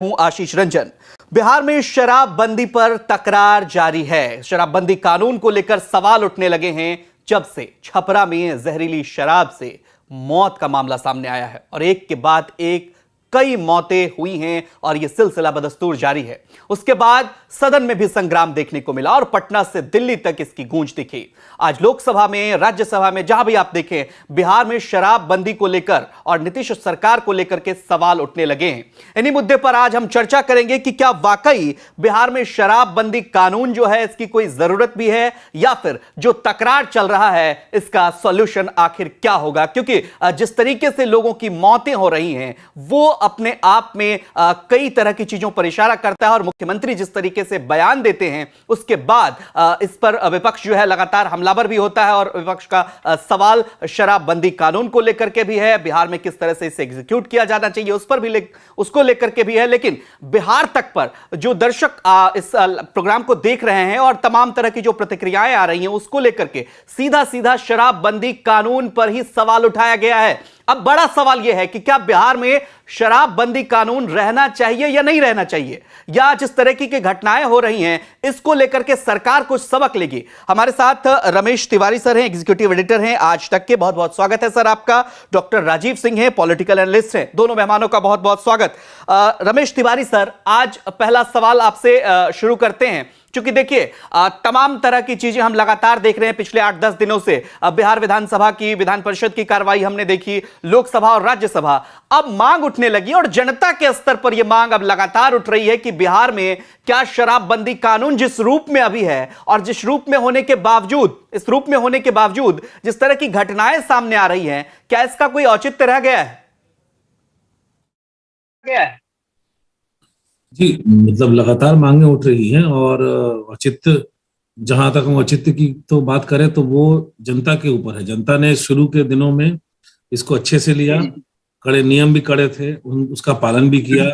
हूं आशीष रंजन। बिहार में शराबबंदी पर तकरार जारी है। शराबबंदी कानून को लेकर सवाल उठने लगे हैं जब से छपरा में जहरीली शराब से मौत का मामला सामने आया है और एक के बाद एक कई मौतें हुई हैं और यह सिलसिला बदस्तूर जारी है। उसके बाद सदन में भी संग्राम देखने को मिला और पटना से दिल्ली तक इसकी गूंज दिखी। आज लोकसभा में, राज्यसभा में, जहां भी आप देखें, बिहार में शराबबंदी को लेकर और नीतीश सरकार को लेकर के सवाल उठने लगे हैं। इन्हीं मुद्दे पर आज हम चर्चा करेंगे कि क्या वाकई बिहार में शराबबंदी कानून जो है इसकी कोई जरूरत भी है या फिर जो तकरार चल रहा है इसका सॉल्यूशन आखिर क्या होगा, क्योंकि जिस तरीके से लोगों की मौतें हो रही हैं वो अपने आप में कई तरह की चीजों पर इशारा करता है और मुख्यमंत्री जिस तरीके से बयान देते हैं उसके बाद इस पर विपक्ष जो है लगातार हमलावर भी होता है और विपक्ष का सवाल शराबबंदी कानून को लेकर के भी है, बिहार में किस तरह से इसे एग्जीक्यूट किया जाना चाहिए उस पर भी उसको लेकर के भी है। लेकिन बिहार तक पर जो दर्शक इस प्रोग्राम को देख रहे हैं और तमाम तरह की जो प्रतिक्रियाएं आ रही हैं उसको लेकर के सीधा सीधा शराबबंदी कानून पर ही सवाल उठाया गया है। अब बड़ा सवाल यह है कि क्या बिहार में शराबबंदी कानून रहना चाहिए या नहीं रहना चाहिए, या जिस तरह की घटनाएं हो रही हैं इसको लेकर के सरकार कुछ सबक लेगी। हमारे साथ रमेश तिवारी सर हैं, एग्जीक्यूटिव एडिटर हैं आज तक के। बहुत बहुत स्वागत है सर आपका। डॉक्टर राजीव सिंह हैं, पॉलिटिकल एनालिस्ट हैं। दोनों मेहमानों का बहुत बहुत स्वागत। रमेश तिवारी सर, आज पहला सवाल आपसे शुरू करते हैं, क्योंकि देखिए तमाम तरह की चीजें हम लगातार देख रहे हैं पिछले 8-10 दिनों से। बिहार विधानसभा की, विधान परिषद की कार्रवाई हमने देखी, लोकसभा और राज्यसभा। अब मांग उठने लगी और जनता के स्तर पर यह मांग अब लगातार उठ रही है कि बिहार में क्या शराबबंदी कानून जिस रूप में अभी है और जिस रूप में होने के बावजूद, इस रूप में होने के बावजूद जिस तरह की घटनाएं सामने आ रही हैं, क्या इसका कोई औचित्य रह गया है? जी, मतलब लगातार मांगे उठ रही हैं और औचित्य, जहां तक हम औचित्य की तो बात करें तो वो जनता के ऊपर है। जनता ने शुरू के दिनों में इसको अच्छे से लिया, कड़े नियम भी कड़े थे, उसका पालन भी किया,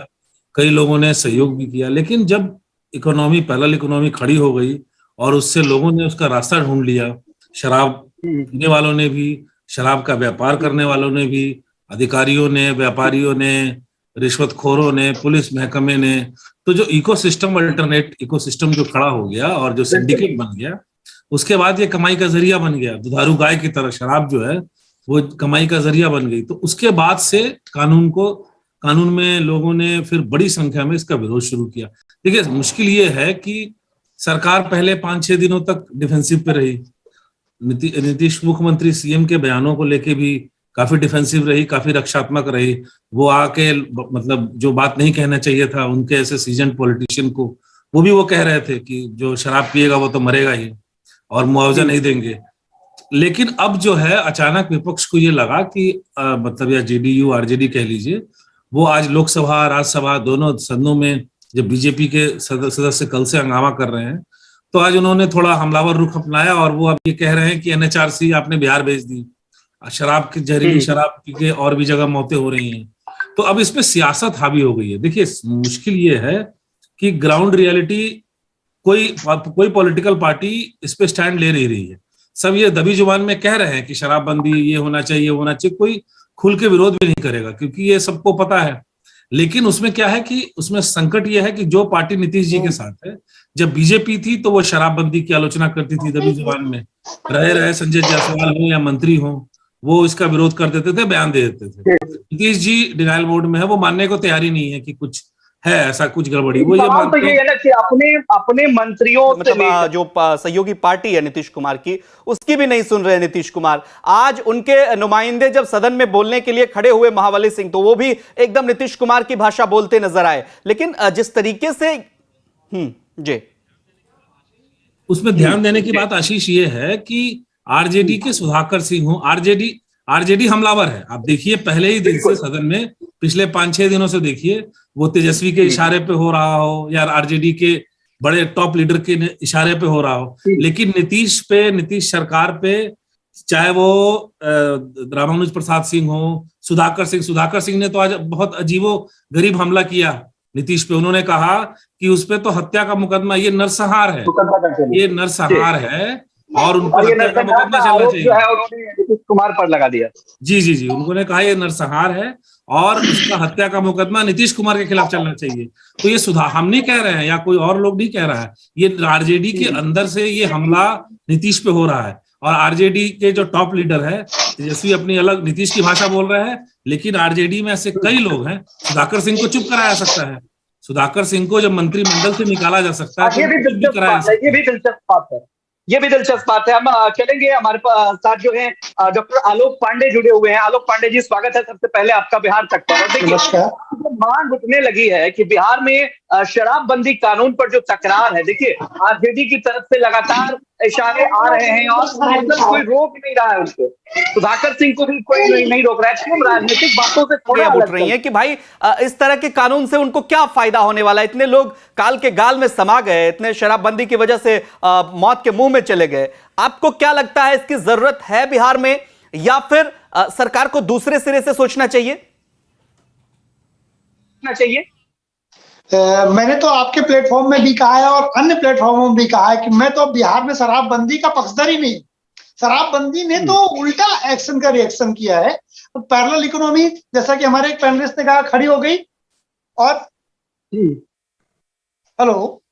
कई लोगों ने सहयोग भी किया। लेकिन जब इकोनॉमी, पैरेलल इकोनॉमी खड़ी हो गई और उससे लोगों ने उसका रास्ता ढूंढ लिया, शराब पीने वालों ने भी, शराब का व्यापार करने वालों ने भी, अधिकारियों ने, व्यापारियों ने, रिश्वतखोरों ने, पुलिस महकमे ने, तो जो इकोसिस्टम, अल्टरनेट इकोसिस्टम जो खड़ा हो गया और जो सिंडिकेट बन गया, उसके बाद ये कमाई का जरिया बन गया। दुधारू गाय की तरह शराब जो है वो कमाई का जरिया बन गई। तो उसके बाद से कानून में लोगों ने फिर बड़ी संख्या में इसका विरोध शुरू किया। देखिए, मुश्किल ये है कि सरकार पहले 5-6 दिनों तक डिफेंसिव पे रही। नीतीश मुख्यमंत्री, सीएम के बयानों को लेके भी काफी डिफेंसिव रही, काफी रक्षात्मक रही। वो आके मतलब जो बात नहीं कहना चाहिए था उनके ऐसे सीजन पॉलिटिशियन को, वो भी वो कह रहे थे कि जो शराब पिएगा वो तो मरेगा ही और मुआवजा नहीं देंगे। लेकिन अब जो है अचानक विपक्ष को ये लगा कि मतलब या जेडीयू आरजेडी कह लीजिए, वो आज लोकसभा राज्यसभा दोनों सदनों में जब बीजेपी के सदस्य कल से हंगामा कर रहे हैं तो आज उन्होंने थोड़ा हमलावर रुख अपनाया और वो अब ये कह रहे हैं कि एनएचआरसी आपने बिहार भेज दी, शराब की, जहरीली शराब पी के और भी जगह मौतें हो रही हैं। तो अब इसमें सियासत हावी हो गई है। देखिए, मुश्किल ये है कि ग्राउंड रियलिटी, कोई पॉलिटिकल पार्टी इस पे स्टैंड ले नहीं रही है। सब ये दबी जुबान में कह रहे हैं कि शराबबंदी ये होना चाहिए, कोई खुल के विरोध भी नहीं करेगा क्योंकि ये सबको पता है। लेकिन उसमें क्या है कि उसमें संकट ये है कि जो पार्टी नीतीश जी के साथ है, जब बीजेपी थी तो वो शराबबंदी की आलोचना करती थी दबी जुबान में, रहे संजय जायसवाल हो या मंत्री हो, वो इसका विरोध कर देते थे, बयान दे देते थे। नीतीश जी डिनायल मोड में है, वो मानने को तैयारी नहीं है कि कुछ है, ऐसा कुछ गड़बड़ी। वो ये मानते हैं है ना कि अपने मंत्रियों मतलब जो सहयोगी पार्टी है नीतीश कुमार की, उसकी भी नहीं सुन रहे नीतीश कुमार। आज उनके नुमाइंदे जब सदन में बोलने के लिए खड़े हुए महाबली सिंह, तो वो भी एकदम नीतीश कुमार की भाषा बोलते नजर आए। लेकिन जिस तरीके से जी उसमें ध्यान देने की बात आशीष ये है कि आरजेडी के सुधाकर सिंह हो, आरजेडी हमलावर है। आप देखिए पहले ही दिन से सदन में, पिछले 5-6 दिनों से देखिए, वो तेजस्वी के इशारे पे हो रहा हो या आरजेडी के बड़े टॉप लीडर के इशारे पे हो रहा हो, लेकिन नीतीश सरकार पे, चाहे वो रामानुज प्रसाद सिंह हो, सुधाकर सिंह ने तो आज बहुत अजीबो गरीब हमला किया नीतीश पे। उन्होंने कहा कि उस पे तो हत्या का मुकदमा, ये नरसंहार है, ये नरसंहार है और उनको हत्या का मुकदमा चलना चाहिए। नीतीश कुमार पर लगा दिया। जी, उन्होंने कहा ये नरसंहार है और उसका हत्या का मुकदमा नीतीश कुमार के खिलाफ चलना चाहिए। तो ये सुधार हम नहीं कह रहे हैं या कोई और लोग नहीं कह रहा है, ये आरजेडी के अंदर से ये हमला नीतीश पे हो रहा है। और आरजेडी के जो टॉप लीडर है तेजस्वी अपनी अलग नीतीश की भाषा बोल रहे हैं, लेकिन आरजेडी में ऐसे कई लोग हैं। सुधाकर सिंह को चुप कराया जा सकता है, सुधाकर सिंह को जब मंत्रिमंडल से निकाला जा सकता है, ये भी दिलचस्प बात है, ये भी दिलचस्प बात है, ये भी दिलचस्प बात है। हम चलेंगे, हमारे साथ जो है डॉक्टर आलोक पांडे जुड़े हुए हैं। आलोक पांडे जी, स्वागत है सबसे पहले आपका बिहार तक पर। देखिए, मांग उठने लगी है कि बिहार में शराबबंदी कानून पर जो तकरार है, देखिए आरजेडी की तरफ से लगातार इशारे आ रहे हैं और मतलब कोई रोक नहीं रहा है उनको। सुधाकर सिंह को भी कोई नहीं रोक रहा है। क्यों राजनीतिक बातों से थोड़ा उठ रही है कि भाई इस तरह के कानून से उनको क्या फायदा होने वाला है? इतने लोग काल के गाल में समा गए, इतने शराबबंदी की वजह से मौत के मुंह में चले गए। आपको क्या लगता है, इसकी जरूरत है बिहार में, या फिर सरकार को दूसरे सिरे से सोचना चाहिए? मैंने तो आपके प्लेटफॉर्म में भी कहा है और अन्य प्लेटफॉर्मों में भी कहा है कि मैं तो बिहार में शराबबंदी का पक्षधर ही नहीं। शराबबंदी ने तो उल्टा एक्शन का रिएक्शन किया है। तो पैरेलल इकोनॉमी, जैसा कि हमारे एक पैनलिस्ट ने कहा, खड़ी हो गई। और हेलो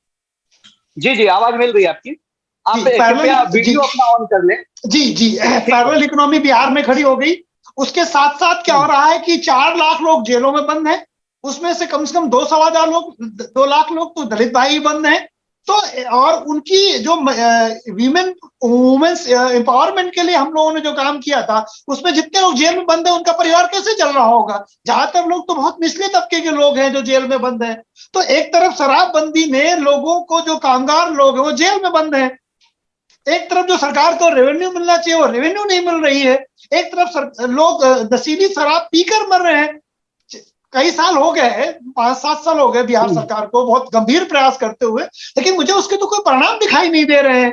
जी जी, आवाज मिल रही है आपकी, आप कृपया वीडियो अपना ऑन कर लें। जी, पैरेलल इकोनॉमी बिहार में खड़ी हो गई। उसके साथ साथ क्या हो रहा है कि 4 लाख लोग जेलों में बंद हैं, उसमें से कम 2.25 लोग, 2 लाख लोग तो दलित भाई बंद हैं। तो और उनकी जो वुमेन्स एम्पावरमेंट के लिए हम लोगों ने जो काम किया था, उसमें जितने लोग जेल में बंद हैं उनका परिवार कैसे चल रहा होगा? ज्यादातर लोग तो बहुत निचले तबके के लोग हैं जो जेल में बंद हैं। तो एक तरफ शराबबंदी ने लोगों को, जो कामगार लोग हैं वो जेल में बंद हैं, एक तरफ जो सरकार को रेवेन्यू मिलना चाहिए वो रेवेन्यू नहीं मिल रही है, एक तरफ लोग नशीली शराब पीकर मर रहे हैं। कई साल हो गए, 5-7 साल हो गए बिहार सरकार को बहुत गंभीर प्रयास करते हुए, लेकिन मुझे उसके तो कोई परिणाम दिखाई नहीं दे रहे हैं।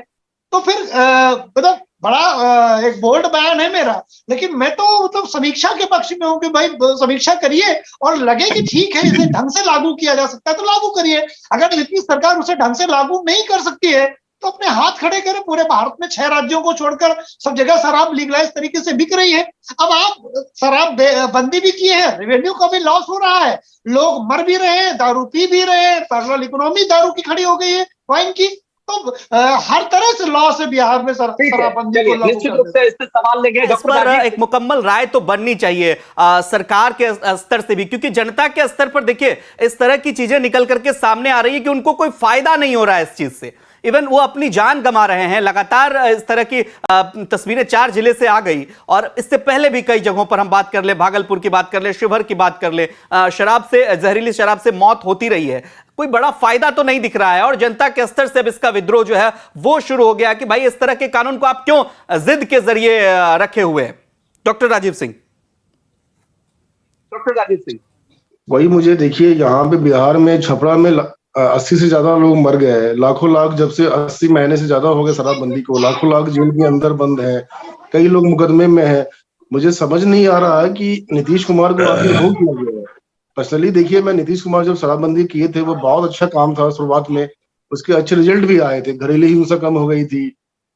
तो फिर मतलब बड़ा एक बोल्ड बयान है मेरा, लेकिन मैं तो मतलब समीक्षा के पक्ष में हूँ कि भाई समीक्षा करिए और लगे कि ठीक है इसे ढंग से लागू किया जा सकता है तो लागू करिए। अगर नीतीश सरकार उसे ढंग से लागू नहीं कर सकती है तो अपने हाथ खड़े करें। पूरे भारत में 6 राज्यों को छोड़कर सब जगह शराब लीगलाइज तरीके से बिक रही है। अब आप शराब बंदी भी किए हैं, रेवेन्यू का भी लॉस हो रहा है, लोग मर भी रहे हैं, दारू पी भी रहे हैं, पैरेलल इकोनॉमी दारू की खड़ी हो गई है, वाइन की। तो हर तरह से लॉस है बिहार में शराबबंदी को। निश्चित रूप से इस पे सवाल लेंगे। इस पर एक मुकम्मल राय तो बननी चाहिए सरकार के स्तर से भी, क्योंकि जनता के स्तर पर देखिए इस तरह की चीजें निकल करके सामने आ रही है कि उनको कोई फायदा नहीं हो रहा है इस चीज से। इवन वो अपनी जान गंवा रहे हैं। लगातार इस तरह की तस्वीरें 4 जिले से आ गई, और इससे पहले भी कई जगहों पर हम बात कर ले, भागलपुर की बात कर ले, शिवहर की बात कर ले, शराब से, जहरीली शराब से मौत होती रही है। कोई बड़ा फायदा तो नहीं दिख रहा है, और जनता के स्तर से अब इसका विद्रोह जो है वो शुरू हो गया कि भाई इस तरह के कानून को आप क्यों जिद के जरिए रखे हुए हैं? डॉक्टर राजीव सिंह। वही मुझे देखिए, यहाँ पे बिहार में छपरा में 80 से ज्यादा लोग मर गए हैं। लाखों लाख, जब से 80 महीने से ज्यादा हो गए शराबबंदी को, लाखों लाख जेल के अंदर बंद हैं, कई लोग मुकदमे में हैं। मुझे समझ नहीं आ रहा है कि नीतीश कुमार को आखिर हो किया गया है। पर्सनली देखिए, मैं नीतीश कुमार जब शराबबंदी किए थे वो बहुत अच्छा काम था शुरुआत में, उसके अच्छे रिजल्ट भी आए थे। घरेलू हिंसा कम हो गई थी,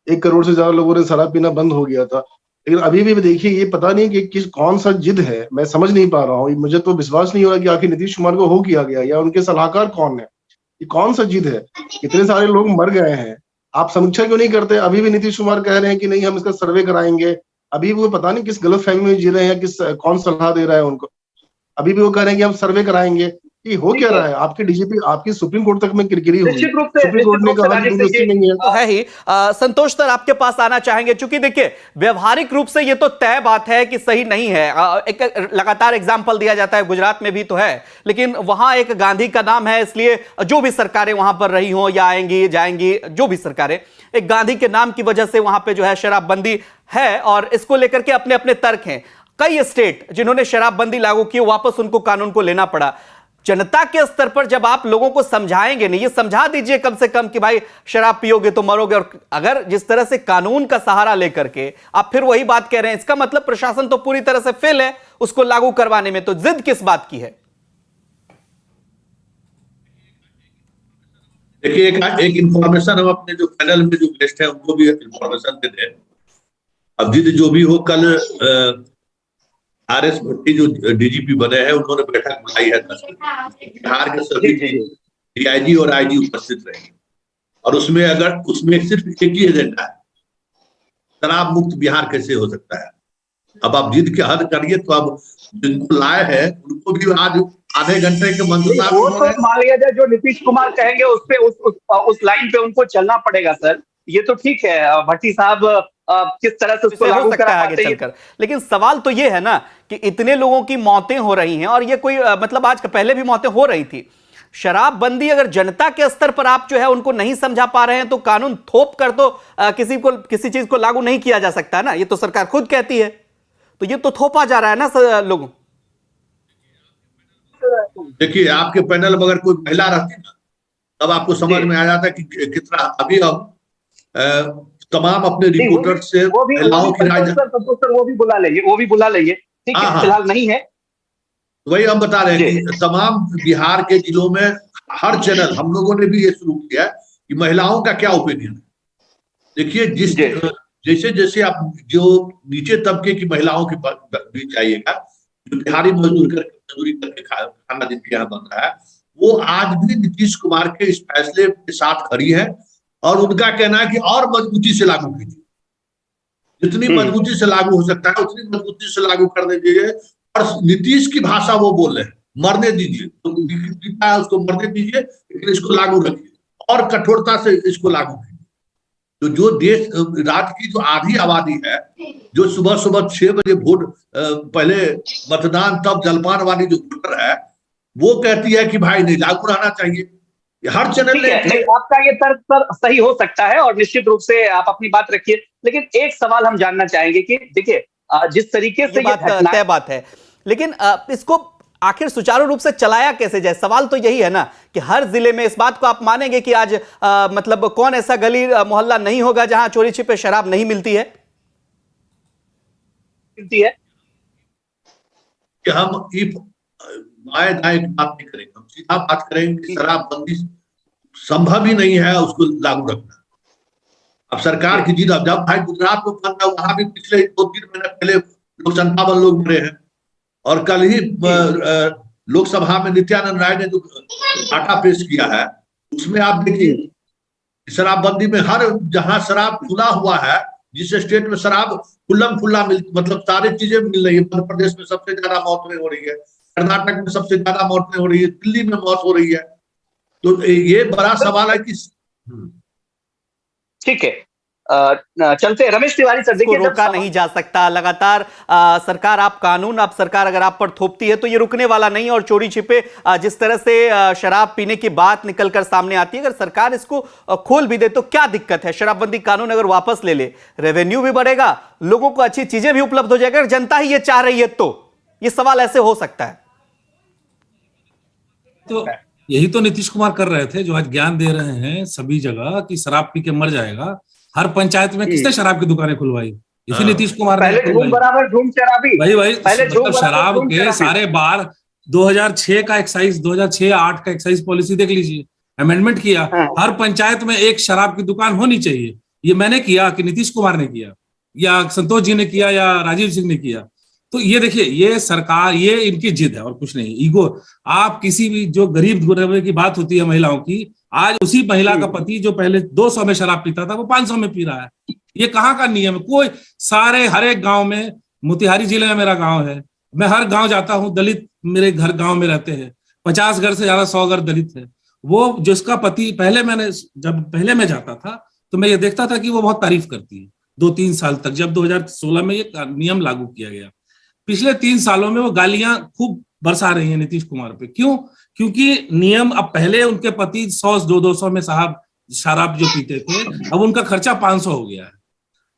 1 करोड़ से ज्यादा लोगों ने शराब पीना बंद हो गया था। लेकिन अभी भी देखिए, ये पता नहीं कि कौन सा जिद है, मैं समझ नहीं पा रहा हूँ। मुझे तो विश्वास नहीं हो रहा कि आखिर नीतीश कुमार को हो किया गया, या उनके सलाहकार कौन है, ये कौन सा जिद है? इतने सारे लोग मर गए हैं, आप समीक्षा क्यों नहीं करते? अभी भी नीतीश कुमार कह रहे हैं कि नहीं हम इसका सर्वे कराएंगे। अभी वो पता नहीं किस गलतफहमी में जी रहे हैं, कौन सलाह दे रहा है उनको। अभी भी वो कह रहे हैं कि हम सर्वे कराएंगे। ये हो क्या रहा है? आपके डीजीपी, आपकी सुप्रीम कोर्ट तक में किरकिरी हुई, सुप्रीम कोर्ट ने कहा कि नहीं है। तो है ही। संतोष सर, आपके पास आना चाहेंगे, क्योंकि देखिए व्यवहारिक रूप से ये तो तय बात है कि सही नहीं है। एक लगातार एग्जाम्पल दिया जाता है, गुजरात में भी तो है, लेकिन वहां एक गांधी का नाम है, इसलिए जो भी सरकारें वहां पर रही हो या आएंगी जाएंगी, जो भी सरकारें, एक गांधी के नाम की वजह से वहां पे जो है शराबबंदी है, और इसको लेकर के अपने अपने तर्क हैं। कई स्टेट जिन्होंने शराबबंदी लागू की, वापस उनको कानून को लेना पड़ा। जनता के स्तर पर जब आप लोगों को समझाएंगे नहीं, ये समझा दीजिए कम से कम कि भाई शराब पियोगे तो मरोगे, और अगर जिस तरह से कानून का सहारा लेकर के आप फिर वही बात कह रहे हैं, इसका मतलब प्रशासन तो पूरी तरह से फेल है उसको लागू करवाने में। तो जिद किस बात की है? देखिए, एक इंफॉर्मेशन हम अपने जो पैनल में जो गेस्ट है उनको भी इंफॉर्मेशन दे दें। अब जिद जो भी हो, कल RS भट्टी जो DGP बने हैं उन्होंने बैठक बुलाई है 10 बजे। बिहार के सभी DIG और IG उपस्थित रहेंगे और उसमें सिर्फ एक ही एजेंडा है, शराब मुक्त बिहार कैसे हो सकता है। अब आप जिद के हद करिए तो अब जिनको लाए हैं उनको भी आज आधे घंटे के मंत्रणा वो तो मान लिया जाए जो नीतीश कुमार कहेंगे उस पे उस लाइन पे उनको चलना पड़ेगा सर। ये तो ठीक है, भट्टी साहब किस तरह से उसको लागू करा आगे चलकर। लेकिन सवाल तो ये है ना कि इतने लोगों की मौतें हो रही हैं और ये कोई मतलब आज पहले भी मौतें हो रही थी। शराबबंदी अगर जनता के स्तर पर आप जो है उनको नहीं समझा पा रहे हैं तो कानून थोप कर तो किसी चीज को लागू नहीं किया जा सकता ना। ये तो सरकार खुद कहती है, तो ये तो थोपा जा रहा है ना लोगों। देखिए आपके पैनल में अगर कोई महिला रहती ना तब आपको समझ में आ जाता है कि कितना। अभी हम तमाम अपने रिपोर्टर से महिलाओं की राय वो भी बुला लेंगे ठीक है, फिलहाल नहीं है। वही हम बता रहे हैं कि तमाम बिहार के जिलों में हर चैनल हम लोगों ने भी ये शुरू किया कि महिलाओं का क्या ओपिनियन है। देखिए जैसे जैसे आप जो नीचे तबके की महिलाओं के बीच जाइएगा, जो दिहाड़ी मजदूरी करके खाना जिनके यहाँ बन रहा है, वो आज भी नीतीश कुमार के इस फैसले के साथ खड़ी है और उनका कहना है कि और मजबूती से लागू कीजिए, जितनी मजबूती से लागू हो सकता है उतनी मजबूती से लागू कर दीजिए। और नीतीश की भाषा वो बोल रहे हैं, मरने दीजिए, तो उसको मरने दीजिए लेकिन इसको लागू रखिए और कठोरता से इसको लागू कीजिए। तो जो देश राज्य की जो आधी आबादी है, जो सुबह सुबह 6 बजे वोट पहले मतदान तब जलपान वाली जो वोटर है, वो कहती है कि भाई नहीं लागू रहना चाहिए। हर चैनल ने आपका ये तर्क सर सही हो सकता है और निश्चित रूप से आप अपनी बात रखिए, लेकिन एक सवाल हम जानना चाहेंगे कि देखिए जिस तरीके से ये तय बात है, लेकिन इसको आखिर सुचारू रूप से चलाया कैसे जाए। सवाल तो यही है ना कि हर जिले में इस बात को आप मानेंगे कि आज मतलब कौन ऐसा गली मोहल्ला नहीं होगा जहां चोरी छिपे शराब नहीं मिलती है। कि हम आए दाएं की बात नहीं करेंगे, हम सीधा बात करेंगे कि शराबबंदी संभव ही नहीं है उसको लागू रखना। अब सरकार की जिद, जब भाई गुजरात में बंद है वहां भी पिछले 2-3 महीने पहले लोग 57 लोग मरे हैं और कल ही लोकसभा में नित्यानंद राय ने जो डाटा पेश किया है उसमें आप देखिए शराबबंदी में हर जहां शराब खुला हुआ है, जिस स्टेट में शराब खुल्लम खुल्ला मतलब सारी चीजें मिल रही है। मध्य प्रदेश में सबसे ज्यादा मौतें हो रही है, कर्नाटक में सबसे ज्यादा मौतें हो रही है, दिल्ली में मौत हो रही है। तो ये बड़ा सवाल है कि ठीक है चलते रमेश तिवारी सर। देखिए रोका नहीं जा सकता, लगातार सरकार सरकार अगर आप पर थोपती है तो ये रुकने वाला नहीं। और चोरी छिपे जिस तरह से शराब पीने की बात निकलकर सामने आती है, अगर सरकार इसको खोल भी दे तो क्या दिक्कत है। शराबबंदी कानून अगर वापस ले ले, रेवेन्यू भी बढ़ेगा, लोगों को अच्छी चीजें भी उपलब्ध हो जाएगा। अगर जनता ही ये चाह रही है तो ये सवाल ऐसे हो सकता है। तो यही तो नीतीश कुमार कर रहे थे, जो आज ज्ञान दे रहे हैं सभी जगह कि शराब पी के मर जाएगा। हर पंचायत में किसने शराब की दुकानें खुलवाई? इसी नीतीश कुमार ने। मतलब शराब के सारे बार 2006 का एक्साइज, 2006-8 का एक्साइज पॉलिसी देख लीजिए, अमेंडमेंट किया। हर पंचायत में एक शराब की दुकान होनी चाहिए। ये मैंने किया कि नीतीश कुमार ने किया या संतोष जी ने किया या राजीव सिंह ने किया? तो ये देखिए, ये सरकार, ये इनकी जिद है और कुछ नहीं, ईगो। आप किसी भी जो गरीब गुरबे की बात होती है महिलाओं की, आज उसी महिला का पति जो पहले 200 में शराब पीता था वो 500 में पी रहा है। ये कहाँ का नियम है? कोई सारे हर एक गांव में, मोतिहारी जिले में मेरा गांव है, मैं हर गांव जाता हूँ, दलित मेरे घर गांव में रहते हैं, 50 घर से ज्यादा 100 घर दलित है। वो जिसका पति जब पहले मैं जाता था तो मैं ये देखता था कि वो बहुत तारीफ करती है 2-3 साल तक, जब 2016 में ये नियम लागू किया गया। पिछले 3 सालों में वो गालियां खूब बरसा रही हैं नीतीश कुमार पे। क्यों? क्योंकि नियम, अब पहले उनके पति 100-200 में साहब शराब जो पीते थे, अब उनका खर्चा 500 हो गया है।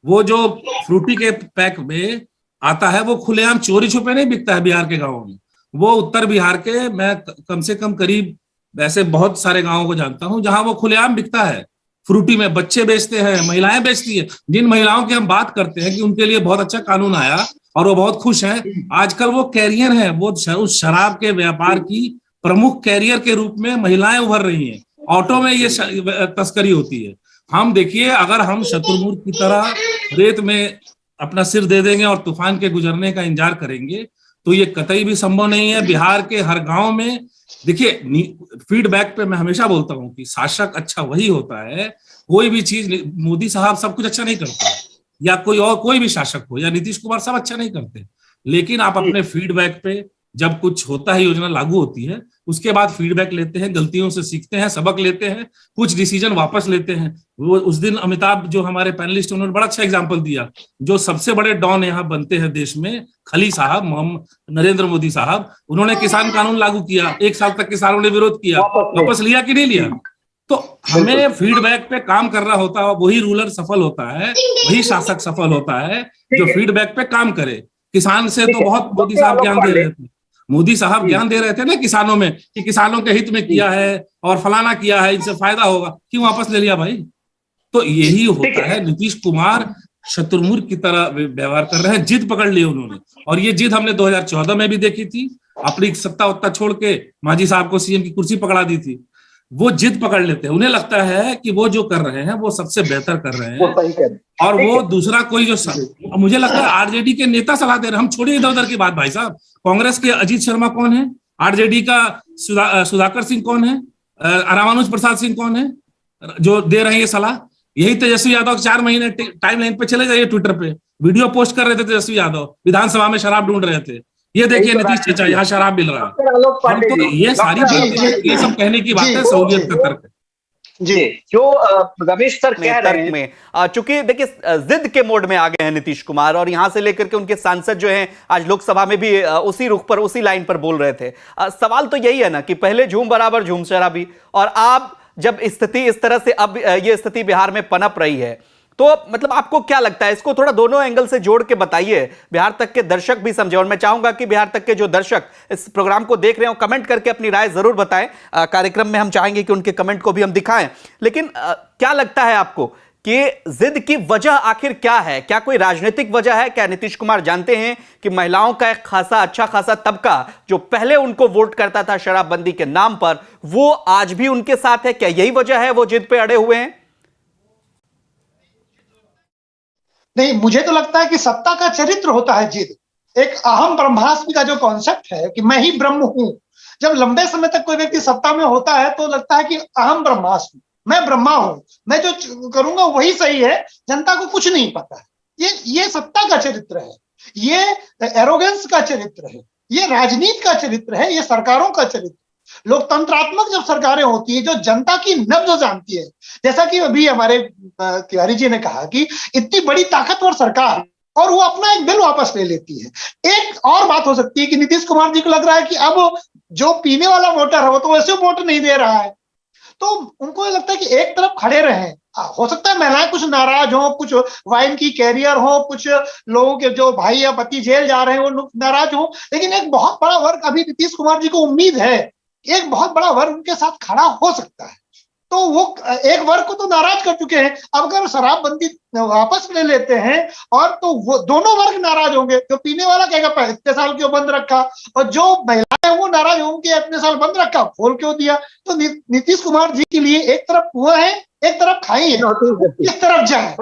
वो जो फ्रूटी के पैक में आता है वो खुलेआम चोरी छुपे नहीं बिकता है बिहार के गाँवों में। वो उत्तर बिहार के, मैं कम से कम करीब ऐसे बहुत सारे गाँवों को जानता हूँ जहां वो खुलेआम बिकता है। फ्रूटी में बच्चे बेचते हैं, महिलाएं बेचती है। जिन महिलाओं की हम बात करते हैं कि उनके लिए बहुत अच्छा कानून आया और वो बहुत खुश हैं, आजकल वो कैरियर हैं, वो उस शराब के व्यापार की प्रमुख कैरियर के रूप में महिलाएं उभर रही हैं। ऑटो में ये तस्करी होती है। हम देखिए, अगर हम शत्रुमूर्त की तरह रेत में अपना सिर दे देंगे और तूफान के गुजरने का इंतजार करेंगे, तो ये कतई भी संभव नहीं है। बिहार के हर गांव में देखिए, फीडबैक पे मैं हमेशा बोलता हूं कि शासक अच्छा वही होता है, कोई भी चीज, मोदी साहब सब कुछ अच्छा नहीं करते या कोई और कोई भी शासक हो या नीतीश कुमार सब अच्छा नहीं करते, लेकिन आप अपने फीडबैक पे जब कुछ होता है, योजना लागू होती है, उसके बाद फीडबैक लेते हैं, गलतियों से सीखते हैं, सबक लेते हैं, कुछ डिसीजन वापस लेते हैं। वो उस दिन अमिताभ जो हमारे पैनलिस्ट, उन्होंने बड़ा अच्छा एग्जांपल दिया, जो सबसे बड़े डॉन यहाँ बनते हैं देश में, खली साहब, नरेंद्र मोदी साहब, उन्होंने किसान कानून लागू किया, 1 साल तक किसानों ने विरोध किया, वापस लिया कि नहीं लिया? तो हमें फीडबैक पे काम करना होता है, वही रूलर सफल होता है, वही शासक सफल होता है जो फीडबैक पे काम करे। किसान से तो बहुत मोदी साहब ज्ञान दे रहे थे, मोदी साहब ज्ञान दे रहे थे ना किसानों में, कि किसानों के हित में किया है और फलाना किया है, इनसे फायदा होगा, क्यों वापस ले लिया भाई? तो यही होता है। नीतीश कुमार शत्रुमुर्ख की तरह व्यवहार कर रहे हैं, जिद पकड़ ली उन्होंने, और ये जिद हमने 2014 में भी देखी थी, अपनी सत्ता उत्ता छोड़ के मांझी साहब को सीएम की कुर्सी पकड़ा दी थी। वो जिद पकड़ लेते हैं, उन्हें लगता है कि वो जो कर रहे हैं वो सबसे बेहतर कर रहे हैं, और वो दूसरा कोई जो मुझे लगता है आरजेडी के नेता सलाह दे रहे हैं। हम छोड़िए इधर उधर की बात भाई साहब, कांग्रेस के अजीत शर्मा कौन है, आरजेडी का सुधाकर सिंह कौन है, रामानुज प्रसाद सिंह कौन है जो दे रहे हैं ये सलाह? यही तेजस्वी यादव 4 महीने टाइम लाइन पे चले जाइए, ट्विटर पे वीडियो पोस्ट कर रहे थे तेजस्वी यादव, विधानसभा में शराब ढूंढ रहे थे, ये देखिए नीतीश चाचा यहाँ शराब मिल रहा है। हम तो ये सारी बातें, ये सब कहने की बात है, सहूलियत का तर्क जी, जो रमेश सर कह रहे हैं में, चूंकि देखिए जिद के मोड में आ गए हैं नीतीश कुमार, और यहां से लेकर के उनके सांसद जो हैं आज लोकसभा में भी उसी रुख पर, उसी लाइन पर बोल रहे थे। सवाल तो यही है ना कि पहले झूम बराबर झूम शराबी, और आप जब स्थिति इस तरह से, अब ये स्थिति बिहार में पनप रही है, तो मतलब आपको क्या लगता है? इसको थोड़ा दोनों एंगल से जोड़ के बताइए, बिहार तक के दर्शक भी समझे। और मैं चाहूंगा कि बिहार तक के जो दर्शक इस प्रोग्राम को देख रहे हो, कमेंट करके अपनी राय जरूर बताएं। कार्यक्रम में हम चाहेंगे कि उनके कमेंट को भी हम दिखाएं। लेकिन क्या लगता है आपको कि जिद की वजह आखिर क्या है? क्या कोई राजनीतिक वजह है? क्या नीतीश कुमार जानते हैं कि महिलाओं का एक अच्छा खासा तबका जो पहले उनको वोट करता था शराबबंदी के नाम पर, वो आज भी उनके साथ है? क्या यही वजह है वो जिद पे अड़े हुए हैं? नहीं, मुझे तो लगता है कि सत्ता का चरित्र होता है जिद। एक अहम ब्रह्मास्मि का जो कॉन्सेप्ट है कि मैं ही ब्रह्म हूं, जब लंबे समय तक कोई व्यक्ति सत्ता में होता है तो लगता है कि अहम ब्रह्मास्मि, मैं ब्रह्मा हूं, मैं जो करूंगा वही सही है, जनता को कुछ नहीं पता है। ये सत्ता का चरित्र है, ये एरोगेंस का चरित्र है, ये राजनीति का चरित्र है, ये सरकारों का चरित्र। लोकतंत्रात्मक जब सरकारें होती है जो जनता की नब्ज जानती है, जैसा कि अभी हमारे तिवारी जी ने कहा कि इतनी बड़ी ताकतवर सरकार, और वो अपना एक बिल वापस ले लेती है। एक और बात हो सकती है कि नीतीश कुमार जी को लग रहा है कि अब जो पीने वाला वोटर है वो तो वैसे वोट नहीं दे रहा है, तो उनको लगता है कि एक तरफ खड़े रहें। हो सकता है महिलाएं कुछ नाराज हो, कुछ वाइन की कैरियर हो, कुछ लोगों के जो भाई या पति जेल जा रहे हैं वो नाराज हो, लेकिन एक बहुत बड़ा वर्ग, अभी नीतीश कुमार जी को उम्मीद है एक बहुत बड़ा वर्ग उनके साथ खड़ा हो सकता है। तो वो एक वर्ग को तो नाराज कर चुके हैं, अब अगर शराबबंदी वापस ले लेते हैं और तो वो दोनों वर्ग नाराज होंगे। जो पीने वाला कहेगा इतने साल क्यों बंद रखा, और जो महिलाएं वो नाराज होंगे इतने साल बंद रखा, खोल क्यों दिया। तो नीतीश कुमार जी के लिए एक तरफ कुआं है, एक तरफ खाई है, किस तरफ जाए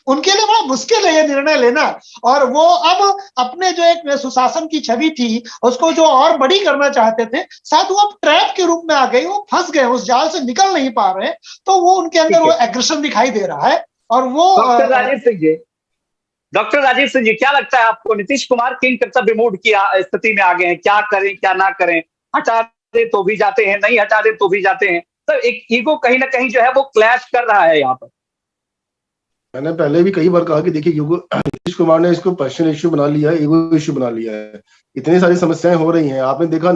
उनके लिए बड़ा मुश्किल है ये निर्णय लेना। और वो अब अपने जो एक सुशासन की छवि थी उसको जो और बड़ी करना चाहते थे, शायद वो अब ट्रैप के रूप में आ गई, वो फंस गए, उस जाल से निकल नहीं पा रहे, तो वो उनके अंदर वो एग्रेशन दिखाई दे रहा है। और वो डॉक्टर राजीव सिंह जी, क्या लगता है आपको, नीतीश कुमार किन कर्तव्य विमूढ़ की स्थिति में आ गए हैं? क्या करें क्या ना करें, हटा दे तो भी जाते हैं, नहीं हटा दे तो भी जाते हैं, तो एक ईगो कहीं ना कहीं जो है वो क्लैश कर रहा है यहाँ पर। मैंने पहले भी कई बार कहा कि देखिए नीतीश कुमार ने इसको पर्सनल इश्यू बना लिया है, ईगो इश्यू बना लिया है। इतनी सारी समस्याएं हो रही हैं, आपने देखा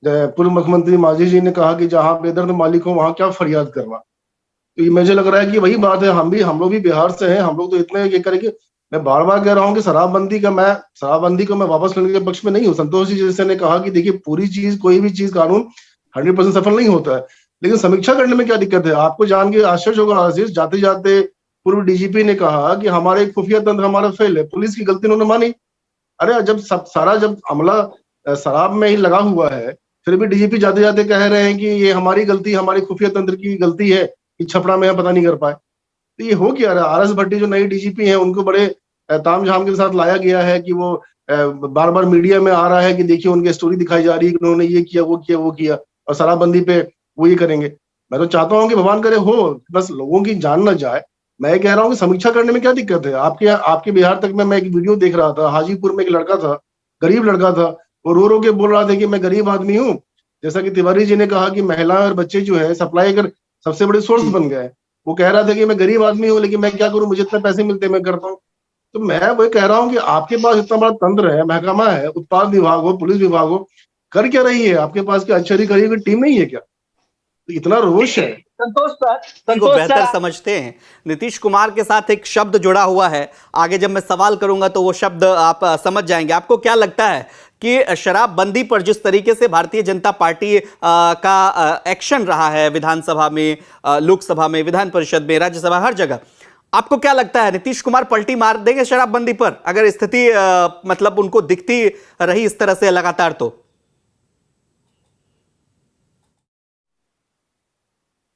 पूर्व मुख्यमंत्री मांझी जी ने कहा कि जहां बेदर्द मालिक हो वहां क्या फरियाद करना। तो ये मुझे लग रहा है कि वही बात है, हम लोग भी बिहार से हैं, हम लोग तो इतने ये करेंगे। मैं बार बार कह रहा हूँ कि शराबबंदी को मैं वापस लेने के पक्ष में नहीं हूँ। संतोष जी जैसे ने कहा कि देखिए पूरी चीज, कोई भी चीज कानून 100% सफल नहीं होता है, लेकिन समीक्षा करने में क्या दिक्कत है। आपको जान के आश्चर्य होगा आशीष, जाते जाते पूर्व डीजीपी ने कहा कि हमारे खुफिया तंत्र हमारा फेल है, पुलिस की गलती उन्होंने मानी। अरे जब जब हमला शराब में ही लगा हुआ है, फिर भी डीजीपी जाते जाते कह रहे हैं कि ये हमारी गलती, हमारी खुफिया तंत्र की गलती है कि छपरा में पता नहीं कर पाए। तो ये हो क्या रहा है? आरएस भट्टी जो नई डीजीपी हैं उनको बड़े तामझाम के साथ लाया गया है कि वो बार बार मीडिया में आ रहा है कि देखिए उनकी स्टोरी दिखाई जा रही है कि उन्होंने ये किया वो किया वो किया और शराबबंदी पे वो ये करेंगे। मैं तो चाहता हूँ कि भगवान करे हो, बस लोगों की जान न जाए। मैं कह रहा हूँ कि समीक्षा करने में क्या दिक्कत है? आपके बिहार तक में मैं एक वीडियो देख रहा था, हाजीपुर में एक लड़का था, गरीब लड़का था, वो रो रो के बोल रहा था कि मैं गरीब आदमी हूँ। जैसा कि तिवारी जी ने कहा कि महिलाएं और बच्चे जो है सप्लाई कर सबसे बड़े सोर्स बन गए। वो कह रहा था कि मैं गरीब आदमी हूँ लेकिन मैं क्या करूँ, मुझे इतने पैसे मिलते मैं करता हूँ। तो मैं वही कह रहा हूँ कि आपके पास इतना बड़ा तंत्र है, महकमा है, उत्पाद विभाग हो, पुलिस विभाग हो, कर क्या रही है? आपके पास क्या अच्छी टीम नहीं है क्या? तो इतना रोष है। संतोष को बेहतर समझते हैं। नीतीश कुमार के साथ एक शब्द जुड़ा हुआ है, आगे जब मैं सवाल करूंगा तो वो शब्द आप समझ जाएंगे। आपको क्या लगता है कि शराबबंदी पर जिस तरीके से भारतीय जनता पार्टी का एक्शन रहा है विधानसभा में, लोकसभा में, विधान परिषद में, राज्यसभा, हर जगह, आपको क्या लगता है नीतीश कुमार पलटी मार देंगे शराबबंदी पर अगर स्थिति मतलब उनको दिखती रही इस तरह से लगातार? तो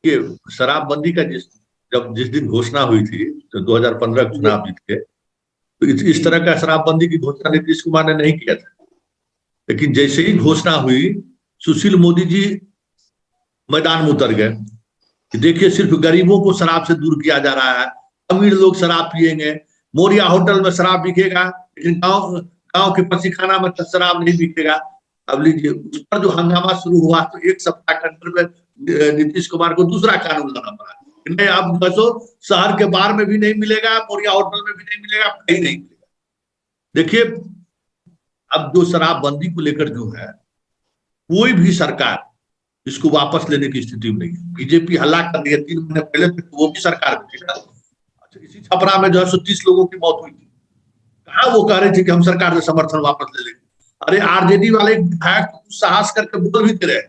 ये शराबबंदी का जिस दिन घोषणा हुई थी तो 2015 के चुनाव जीत के, तो इस तरह का शराबबंदी की घोषणा नीतीश कुमार ने नहीं किया था। लेकिन जैसे ही घोषणा हुई, सुशील मोदी जी मैदान में उतर गए कि देखिए सिर्फ गरीबों को शराब से दूर किया जा रहा है, अमीर लोग शराब पिएंगे, मोरिया होटल में शराब बिकेगा लेकिन गांव के पसीखाना में शराब नहीं बिकेगा। अब लीजिए, उस पर जो हंगामा शुरू हुआ तो एक सप्ताह के अंदर में नीतीश कुमार को दूसरा कानून लाना पड़ा। नहीं, अब बसो शहर के बाहर में भी नहीं मिलेगा, मोरिया होटल में भी नहीं मिलेगा, कहीं नहीं मिलेगा। देखिए, अब जो शराबबंदी को लेकर जो है, कोई भी सरकार इसको वापस लेने की स्थिति में नहीं है। बीजेपी हल्ला कर रही है, 3 महीने पहले तक वो भी सरकार में थी। अच्छा, इसी छपरा में जो है 130 लोगों की मौत हुई थी, कहा वो कह रहे थे कि हम सरकार से समर्थन वापस ले लेंगे। अरे आरजेडी वाले विधायक कुछ साहस करके बोल भी रहे,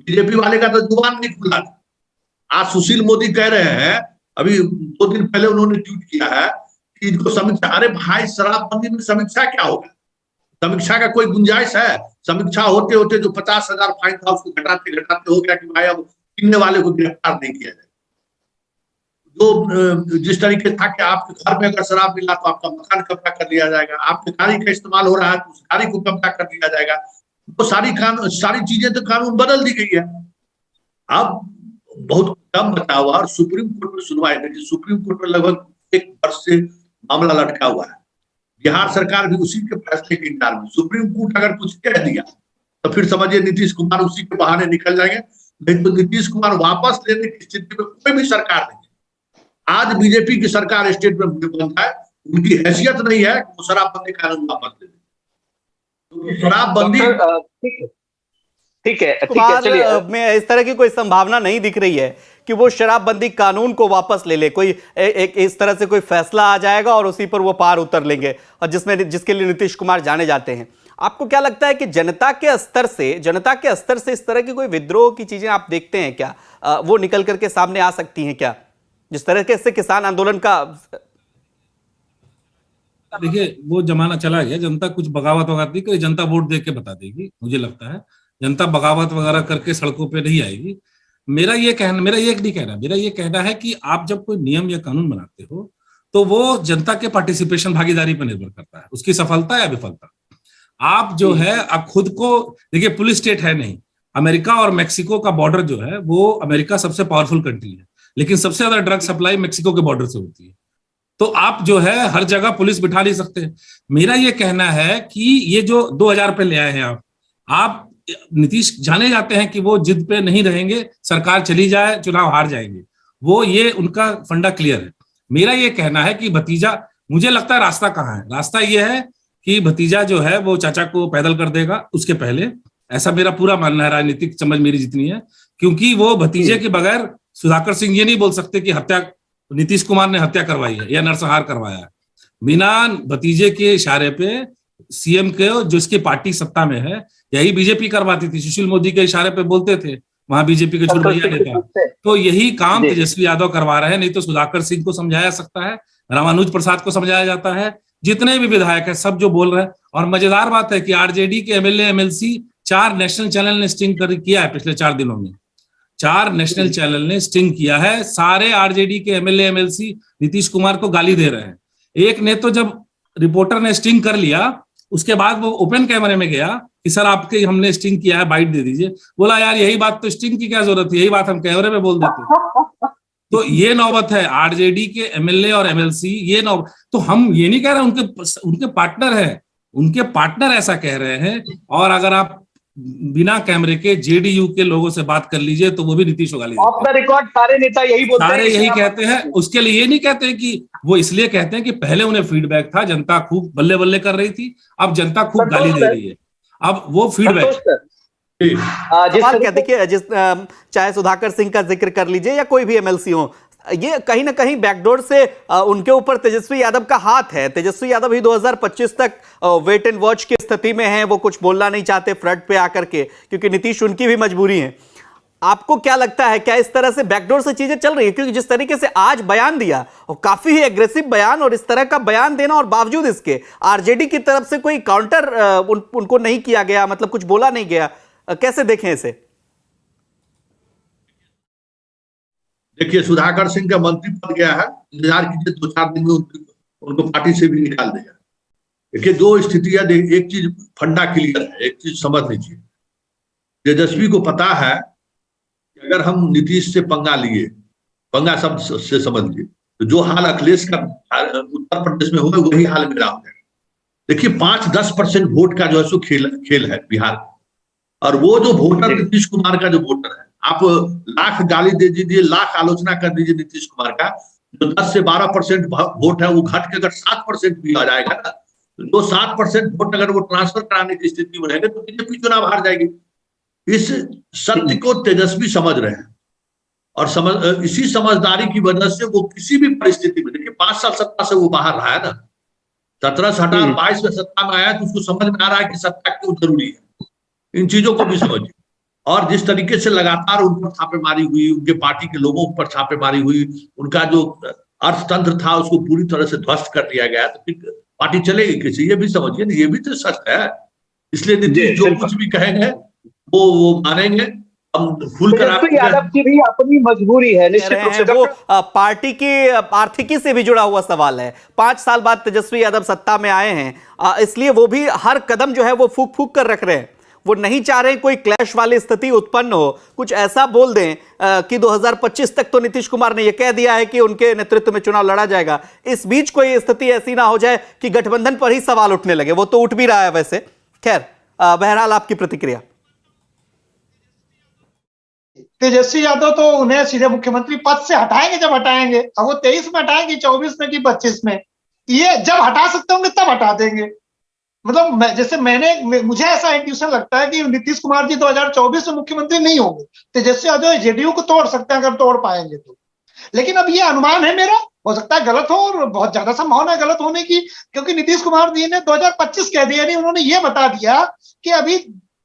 बीजेपी वाले का तो जुबान नहीं खुला था। आज सुशील मोदी कह रहे हैं, अभी 2 दिन पहले उन्होंने ट्वीट किया है कि इनको समीक्षा। अरे भाई, शराबबंदी में समीक्षा क्या होगा? समीक्षा का कोई गुंजाइश है? समीक्षा होते होते जो 50,000 फाइन था उसको घटाते घटाते हो गया कि भाई अब किन्ने वाले को गिरफ्तार नहीं किया जाए। जो जिस तरीके था कि आपके घर में अगर शराब मिला तो आपका मकान कब्जा कर लिया जाएगा, आपके गाड़ी का इस्तेमाल हो रहा है तो उस गाड़ी को कब्जा कर लिया जाएगा। तो सारी चीजें तो कानून बदल दी गई है। अब बहुत कम बचा हुआ और सुप्रीम कोर्ट में सुनवाई नहीं। सुप्रीम कोर्ट में लगभग 1 वर्ष से मामला लटका हुआ है। बिहार सरकार भी उसी के फैसले के इंतजार में। सुप्रीम कोर्ट अगर कुछ कह दिया तो फिर समझिए नीतीश कुमार उसी के बहाने निकल जाएंगे। नहीं तो नीतीश कुमार वापस लेने की स्थिति में कोई भी सरकार नहीं है। आज बीजेपी की सरकार स्टेट में बनता है, उनकी हैसियत नहीं है कि वो शराबबंदी कानून वापस ले दे। शराबबंदी ठीक है, चलिए। में इस तरह की कोई संभावना नहीं दिख रही है कि वो शराबबंदी कानून को वापस ले ले। कोई एक इस तरह से कोई फैसला आ जाएगा और उसी पर वो पार उतर लेंगे, और जिसके लिए नीतीश कुमार जाने जाते हैं। आपको क्या लगता है कि जनता के स्तर से इस तरह की कोई विद्रोह की चीजें आप देखते हैं क्या? वो निकल करके सामने आ सकती हैं क्या, जिस तरह से किसान आंदोलन का? देखिए, वो जमाना चला गया। जनता कुछ बगावत वगैरह नहीं करेगी, जनता वोट दे के बता देगी। मुझे लगता है जनता बगावत वगैरह करके सड़कों पे नहीं आएगी। मेरा ये कहना है कि आप जब कोई नियम या कानून बनाते हो तो वो जनता के पार्टिसिपेशन, भागीदारी पर निर्भर करता है, उसकी सफलता या विफलता। आप जो है, आप खुद को देखिए, पुलिस स्टेट है नहीं। अमेरिका और मेक्सिको का बॉर्डर जो है, वो अमेरिका सबसे पावरफुल कंट्री है, लेकिन सबसे ज्यादा ड्रग सप्लाई मेक्सिको के बॉर्डर से होती है। तो आप जो है हर जगह पुलिस बिठा नहीं सकते। मेरा ये कहना है कि ये जो 2000 पे ले आए हैं आप नीतीश जाने जाते हैं कि वो जिद पे नहीं रहेंगे, सरकार चली जाए, चुनाव हार जाएंगे। वो ये उनका फंडा क्लियर है। मेरा ये कहना है कि भतीजा, मुझे लगता है रास्ता कहाँ है? रास्ता ये है कि भतीजा जो है वो चाचा को पैदल कर देगा उसके पहले। ऐसा मेरा पूरा मानना है, राजनीतिक समझ मेरी जितनी है, क्योंकि वो भतीजे के बगैर सुधाकर सिंह ये नहीं बोल सकते कि नीतीश कुमार ने हत्या करवाई है या नरसंहार करवाया है। बिना भतीजे के इशारे पे सीएम के, जिसकी पार्टी सत्ता में है, यही बीजेपी करवाती थी। सुशील मोदी के इशारे पे बोलते थे, वहां बीजेपी के चुनौतियां नेता। तो यही काम तेजस्वी यादव करवा रहे हैं। नहीं तो सुधाकर सिंह को समझाया सकता है, रामानुज प्रसाद को समझाया जाता है, जितने भी विधायक है सब जो बोल रहे हैं। और मजेदार बात है कि आरजेडी के एमएलए एमएलसी 4 नेशनल चैनल ने स्टिंग किया है पिछले 4 दिनों में। 4 नेशनल चैनल ने स्टिंग किया है। सारे आरजेडी के एमएलए एमएलसी नीतीश कुमार को गाली दे रहे हैं। एक ने तो जब रिपोर्टर ने स्टिंग कर लिया, उसके बाद वो ओपन कैमरे में गया कि सर आपके हमने स्टिंग किया है, बाइट दे दीजिए। बोला यार यही बात तो स्टिंग की क्या जरूरत है, यही बात हम कैमरे में बोल देते। तो ये नौबत है आरजेडी के एमएलए और एमएलसी, ये नौबत। तो हम ये नहीं कह रहे उनके पार्टनर हैं, उनके पार्टनर ऐसा कह रहे हैं। और अगर आप बिना कैमरे के जेडीयू के लोगों से बात कर लीजिए तो वो भी नीतीश को गाली ऑफ द रिकॉर्ड सारे नेता यही बोलते हैं, सारे यही कहते हैं। उसके लिए ये नहीं कहते हैं कि वो इसलिए कहते हैं कि पहले उन्हें फीडबैक था, जनता खूब बल्ले बल्ले कर रही थी, अब जनता खूब गाली दे रही है, अब वो फीडबैक। सवाल क्या, देखिए जिस चाहे सुधाकर सिंह का जिक्र कर लीजिए या कोई भी एमएलसी हो, ये कहीं ना कहीं बैकडोर से उनके ऊपर तेजस्वी यादव का हाथ है। तेजस्वी यादव ही 2025 तक वेट एंड वॉच की स्थिति में हैं, वो कुछ बोलना नहीं चाहते फ्रंट पे आकर के, क्योंकि नीतीश उनकी भी मजबूरी है। आपको क्या लगता है, क्या इस तरह से बैकडोर से चीजें चल रही है? क्योंकि जिस तरीके से आज बयान दिया और काफी ही एग्रेसिव बयान, और इस तरह का बयान देना और बावजूद इसके आरजेडी की तरफ से कोई काउंटर उनको नहीं किया गया, मतलब कुछ बोला नहीं गया, कैसे देखें इसे? देखिए सुधाकर सिंह का मंत्री पद गया है, इंतजार कीजिए 2-4 दिन में उनको पार्टी से भी निकाल देगा। देखिए दो स्थितियां, एक चीज फंडा क्लियर है, एक चीज समझ लीजिए, तेजस्वी को पता है कि अगर हम नीतीश से पंगा लिए, पंगा शब्द से समझ लिए, तो जो हाल अखिलेश का उत्तर प्रदेश में हुआ वही हाल मेरा हो जाएगा। देखिए 5-10% वोट का जो है सो खेल है बिहार का, और वो जो वोटर नीतीश कुमार का जो वोटर है, आप लाख गाली दे दीजिए, लाख आलोचना कर दीजिए नीतीश कुमार का, जो 10 से 12% वोट है वो घट के अगर 7% भी आ जाएगा ना, तो जो 7% वोट अगर वो ट्रांसफर कराने की स्थिति में रहेंगे तो बीजेपी चुनाव हार जाएगी। इस सत्य को तेजस्वी समझ रहे हैं, और इसी समझदारी की वजह से वो किसी भी परिस्थिति में, देखिए 5 साल सत्ता से वो बाहर रहा है ना, 17 से हटा 22 में सत्ता में आया, तो उसको समझ में आ रहा है कि सत्ता क्यों जरूरी है। इन चीजों को भी समझिए। और जिस तरीके से लगातार उन पर छापेमारी हुई, उनके पार्टी के लोगों पर छापेमारी हुई, उनका जो अर्थतंत्र था उसको पूरी तरह से ध्वस्त कर दिया गया, तो फिर पार्टी चलेगी कैसे, ये भी समझिए ना, ये भी तो सच है। इसलिए नीतीश जो कुछ भी कहेंगे वो मानेंगे। यादव की भी अपनी मजबूरी है, निश्चित रूप से वो पार्टी की आर्थिकी से भी जुड़ा हुआ सवाल है। 5 साल बाद तेजस्वी यादव सत्ता में आए हैं, इसलिए वो भी हर कदम जो है वो फूक फूक कर रख रहे हैं। वो नहीं चाह रहे कोई क्लैश वाली स्थिति उत्पन्न हो, कुछ ऐसा बोल दें कि 2025 तक तो नीतीश कुमार ने यह कह दिया है कि उनके नेतृत्व में चुनाव लड़ा जाएगा, इस बीच कोई स्थिति ऐसी ना हो जाए कि गठबंधन पर ही सवाल उठने लगे। वो तो उठ भी रहा है वैसे। खैर, बहरहाल आपकी प्रतिक्रिया। तेजस्वी यादव तो उन्हें सीधे मुख्यमंत्री पद से हटाएंगे जब हटाएंगे। अब वो 23 में हटाएंगे, 24 में कि 25 में, ये जब हटा सकते होंगे तब हटा देंगे। मतलब जैसे मुझे ऐसा इंट्यूशन लगता है कि नीतीश कुमार जी 2024 में मुख्यमंत्री नहीं होंगे, तेजस्वी यादव जेडीयू को तोड़ सकते हैं अगर तोड़ पाएंगे तो। लेकिन अब ये अनुमान है मेरा, हो सकता है गलत हो, और बहुत ज्यादा संभावना है गलत होने की, क्योंकि नीतीश कुमार जी ने 2025 कह दिया, नहीं उन्होंने ये बता दिया कि अभी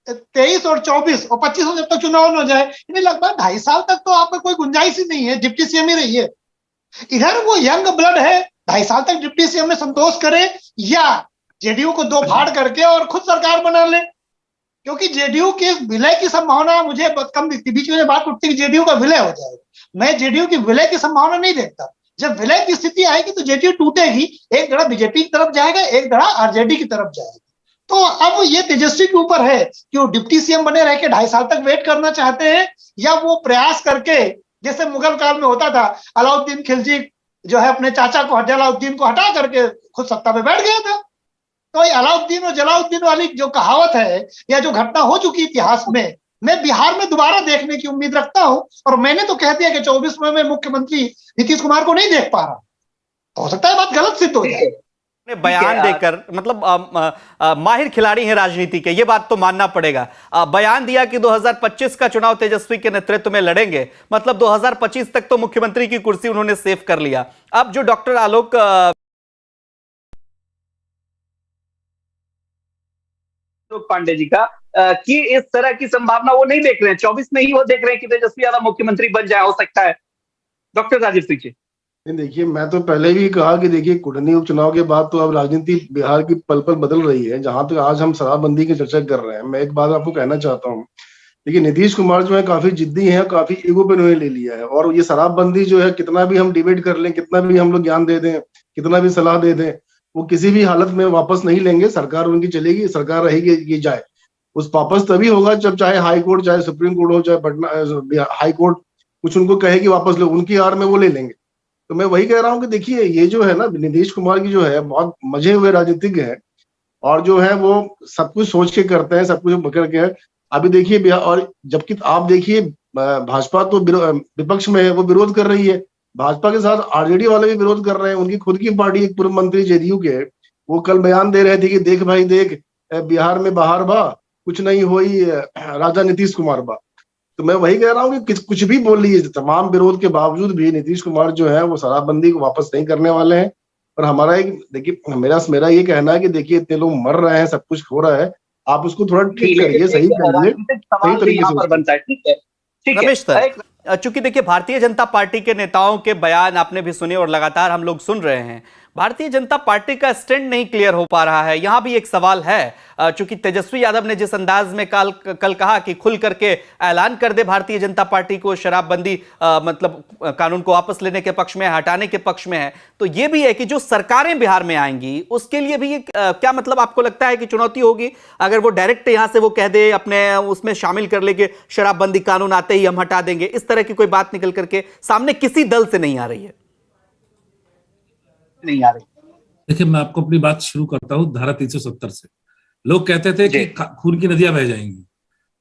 23 और 24 और 25 में जब तक चुनाव न हो जाए, यानी लगभग 2.5 साल तक तो आपका कोई गुंजाइश ही नहीं है, डिप्टी सीएम ही रही है। इधर वो यंग ब्लड है, 2.5 साल तक डिप्टी सीएम में संतोष करे, या जेडीयू को 2 फाड़ करके और खुद सरकार बना ले, क्योंकि जेडीयू के विलय की संभावना मुझे बहुत कम दिखती। बीच में बात उठती है कि जेडीयू का विलय हो जाएगा, मैं जेडीयू की विलय की संभावना नहीं देखता। जब विलय की स्थिति आएगी तो जेडीयू टूटेगी, एक धड़ा बीजेपी की तरफ जाएगा, एक धड़ा आरजेडी की तरफ जाएगा। तो अब ये तेजस्वी के ऊपर है कि वो डिप्टी सीएम बने रह के 2.5 साल तक वेट करना चाहते हैं, या वो प्रयास करके, जैसे मुगल काल में होता था, अलाउद्दीन खिलजी जो है अपने चाचा को, जलाउद्दीन को हटा करके खुद सत्ता पे बैठ गया था। तो अलाउद्दीन और जलाउद्दीन वाली जो कहावत है या जो घटना हो चुकी इतिहास में, मैं बिहार में दोबारा देखने की उम्मीद रखता हूं। और मैंने तो कह दिया कि 24 में मैं मुख्यमंत्री नीतीश कुमार को नहीं देख पा रहा, हो सकता है बात गलत सिद्ध हो जाए। बयान देकर, मतलब माहिर खिलाड़ी हैं राजनीति के, ये बात तो मानना पड़ेगा। बयान दिया कि 2025 का चुनाव तेजस्वी के नेतृत्व में लड़ेंगे, मतलब 2025 तक तो मुख्यमंत्री की कुर्सी उन्होंने सेव कर लिया। अब जो डॉक्टर आलोक पांडे जी का कि इस तरह की संभावना वो नहीं देख रहे हैं, 24 में ही वो देख रहे हैं कि तेजस्वी यादव मुख्यमंत्री बन जाए, हो सकता है। डॉक्टर राजीव सिंह जी, देखिए मैं तो पहले भी कहा कि देखिए कुटनी उपचुनाव के बाद तो अब राजनीति बिहार की पल पल बदल रही है। जहां तक आज हम शराबबंदी की चर्चा कर रहे हैं, मैं एक बात आपको कहना चाहता हूँ, देखिए नीतीश कुमार जो है काफी जिद्दी है, काफी ईगो पे उन्होंने ले लिया है। और ये शराबबंदी जो है, कितना भी हम डिबेट कर लें, कितना भी हम लोग ज्ञान दे दें, कितना भी सलाह दे दें, वो किसी भी हालत में वापस नहीं लेंगे। सरकार उनकी चलेगी, सरकार रहेगी, ये जाए। उस वापस तभी होगा जब चाहे हाई कोर्ट, चाहे सुप्रीम कोर्ट हो, चाहे पटना हाई कोर्ट कुछ उनको कहे कि वापस लो, उनकी आड़ में वो ले लेंगे। तो मैं वही कह रहा हूँ कि देखिए ये जो है ना नीतीश कुमार की जो है बहुत मजे हुए राजनीतिज्ञ है, और जो है वो सब कुछ सोच के करते हैं, सब कुछ पकड़ के। अभी देखिए बिहार, और जबकि आप देखिए भाजपा तो विपक्ष में है, वो विरोध कर रही है। भाजपा के साथ आरजेडी वाले भी विरोध कर रहे हैं। उनकी खुद की पार्टी एक पूर्व मंत्री जेडीयू के, वो कल बयान दे रहे थे कि देख भाई देख, बिहार में बाहर बा कुछ नहीं हुई, राजा नीतीश कुमार बा। तो मैं वही कह रहा हूँ कि कुछ भी बोल लीजिए, तमाम विरोध के बावजूद भी नीतीश कुमार जो है वो शराबबंदी को वापस नहीं करने वाले हैं। और हमारा एक देखिए मेरा ये कहना है कि देखिए इतने लोग मर रहे हैं, सब कुछ हो रहा है, आप उसको थोड़ा ठीक करिए, सही करिए, सही तरीके से बनता है। ठीक है, ठीक रमेश है। सर, चूंकि देखिए भारतीय जनता पार्टी के नेताओं के बयान आपने भी सुने और लगातार हम लोग सुन रहे हैं, भारतीय जनता पार्टी का स्टैंड नहीं क्लियर हो पा रहा है। यहां भी एक सवाल है, चूंकि तेजस्वी यादव ने जिस अंदाज में कल कहा कि खुल करके ऐलान कर दे भारतीय जनता पार्टी को शराबबंदी मतलब कानून को वापस लेने के पक्ष में, हटाने के पक्ष में है, तो यह भी है कि जो सरकारें बिहार में आएंगी उसके लिए भी क्या मतलब आपको लगता है कि चुनौती होगी अगर वो डायरेक्ट यहां से वो कह दे, अपने उसमें शामिल कर ले कि शराबबंदी कानून आते ही हम हटा देंगे, इस तरह की कोई बात निकल करके सामने किसी दल से नहीं आ रही है? नहीं आ रही। देखिए मैं आपको अपनी बात शुरू करता हूँ धारा 370 से। लोग कहते थे कि खून की नदियां बह जाएंगी।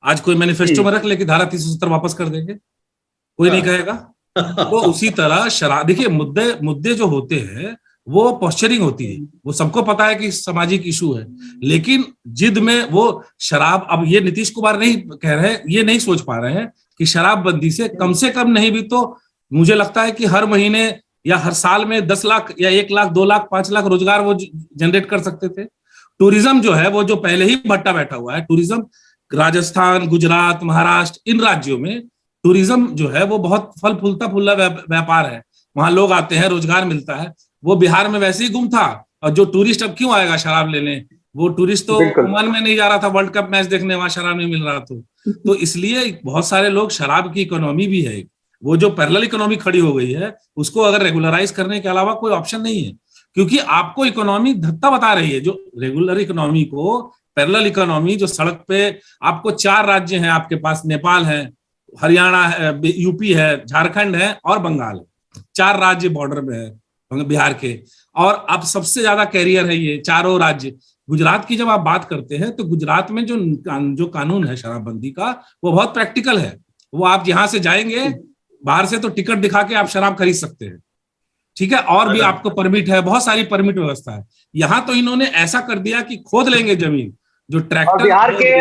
आज कोई मैनिफेस्टो में रख ले कि धारा 370 वापस कर देंगे, कोई नहीं कहेगा। तो उसी तरह शराब, देखिए मुद्दे जो होते हैं वो पोस्चरिंग होती है, वो सबको पता है कि सामाजिक इशू है, लेकिन जिद में वो शराब, अब ये नीतीश कुमार नहीं कह रहे हैं, ये नहीं सोच पा रहे हैं कि शराबबंदी से कम नहीं भी तो मुझे लगता है कि हर महीने या हर साल में 10 लाख या 1 लाख 2 लाख 5 लाख रोजगार वो जनरेट कर सकते थे। टूरिज्म जो है वो जो पहले ही भट्टा बैठा हुआ है, टूरिज्म राजस्थान, गुजरात, महाराष्ट्र, इन राज्यों में टूरिज्म जो है वो बहुत फूलता व्यापार है, वहां लोग आते हैं, रोजगार मिलता है। वो बिहार में वैसे ही गुम था, और जो टूरिस्ट अब क्यों आएगा शराब लेने? वो टूरिस्ट तो ओमान में नहीं जा रहा था वर्ल्ड कप मैच देखने, वहां शराब नहीं मिल रहा तो इसलिए बहुत सारे लोग, शराब की इकोनॉमी भी है, वो जो पैरेलल इकोनॉमी खड़ी हो गई है उसको अगर रेगुलराइज करने के अलावा कोई ऑप्शन नहीं है, क्योंकि आपको इकोनॉमी धत्ता बता रही है। जो रेगुलर इकोनॉमी को पैरेलल इकोनॉमी, जो सड़क पे आपको 4 राज्य हैं आपके पास, नेपाल है, हरियाणा है, यूपी है, झारखंड है और बंगाल है, 4 राज्य बॉर्डर में है बिहार के, और अब सबसे ज्यादा कैरियर है ये चारों राज्य। गुजरात की जब आप बात करते हैं तो गुजरात में जो कानून है शराबबंदी का वो बहुत प्रैक्टिकल है। वो आप यहां से जाएंगे बाहर से तो टिकट दिखा के आप शराब खरीद सकते हैं, ठीक है, और भी आपको परमिट है, बहुत सारी परमिट व्यवस्था है। यहाँ तो इन्होंने ऐसा कर दिया कि खोद लेंगे जमीन, जो ट्रैक्टर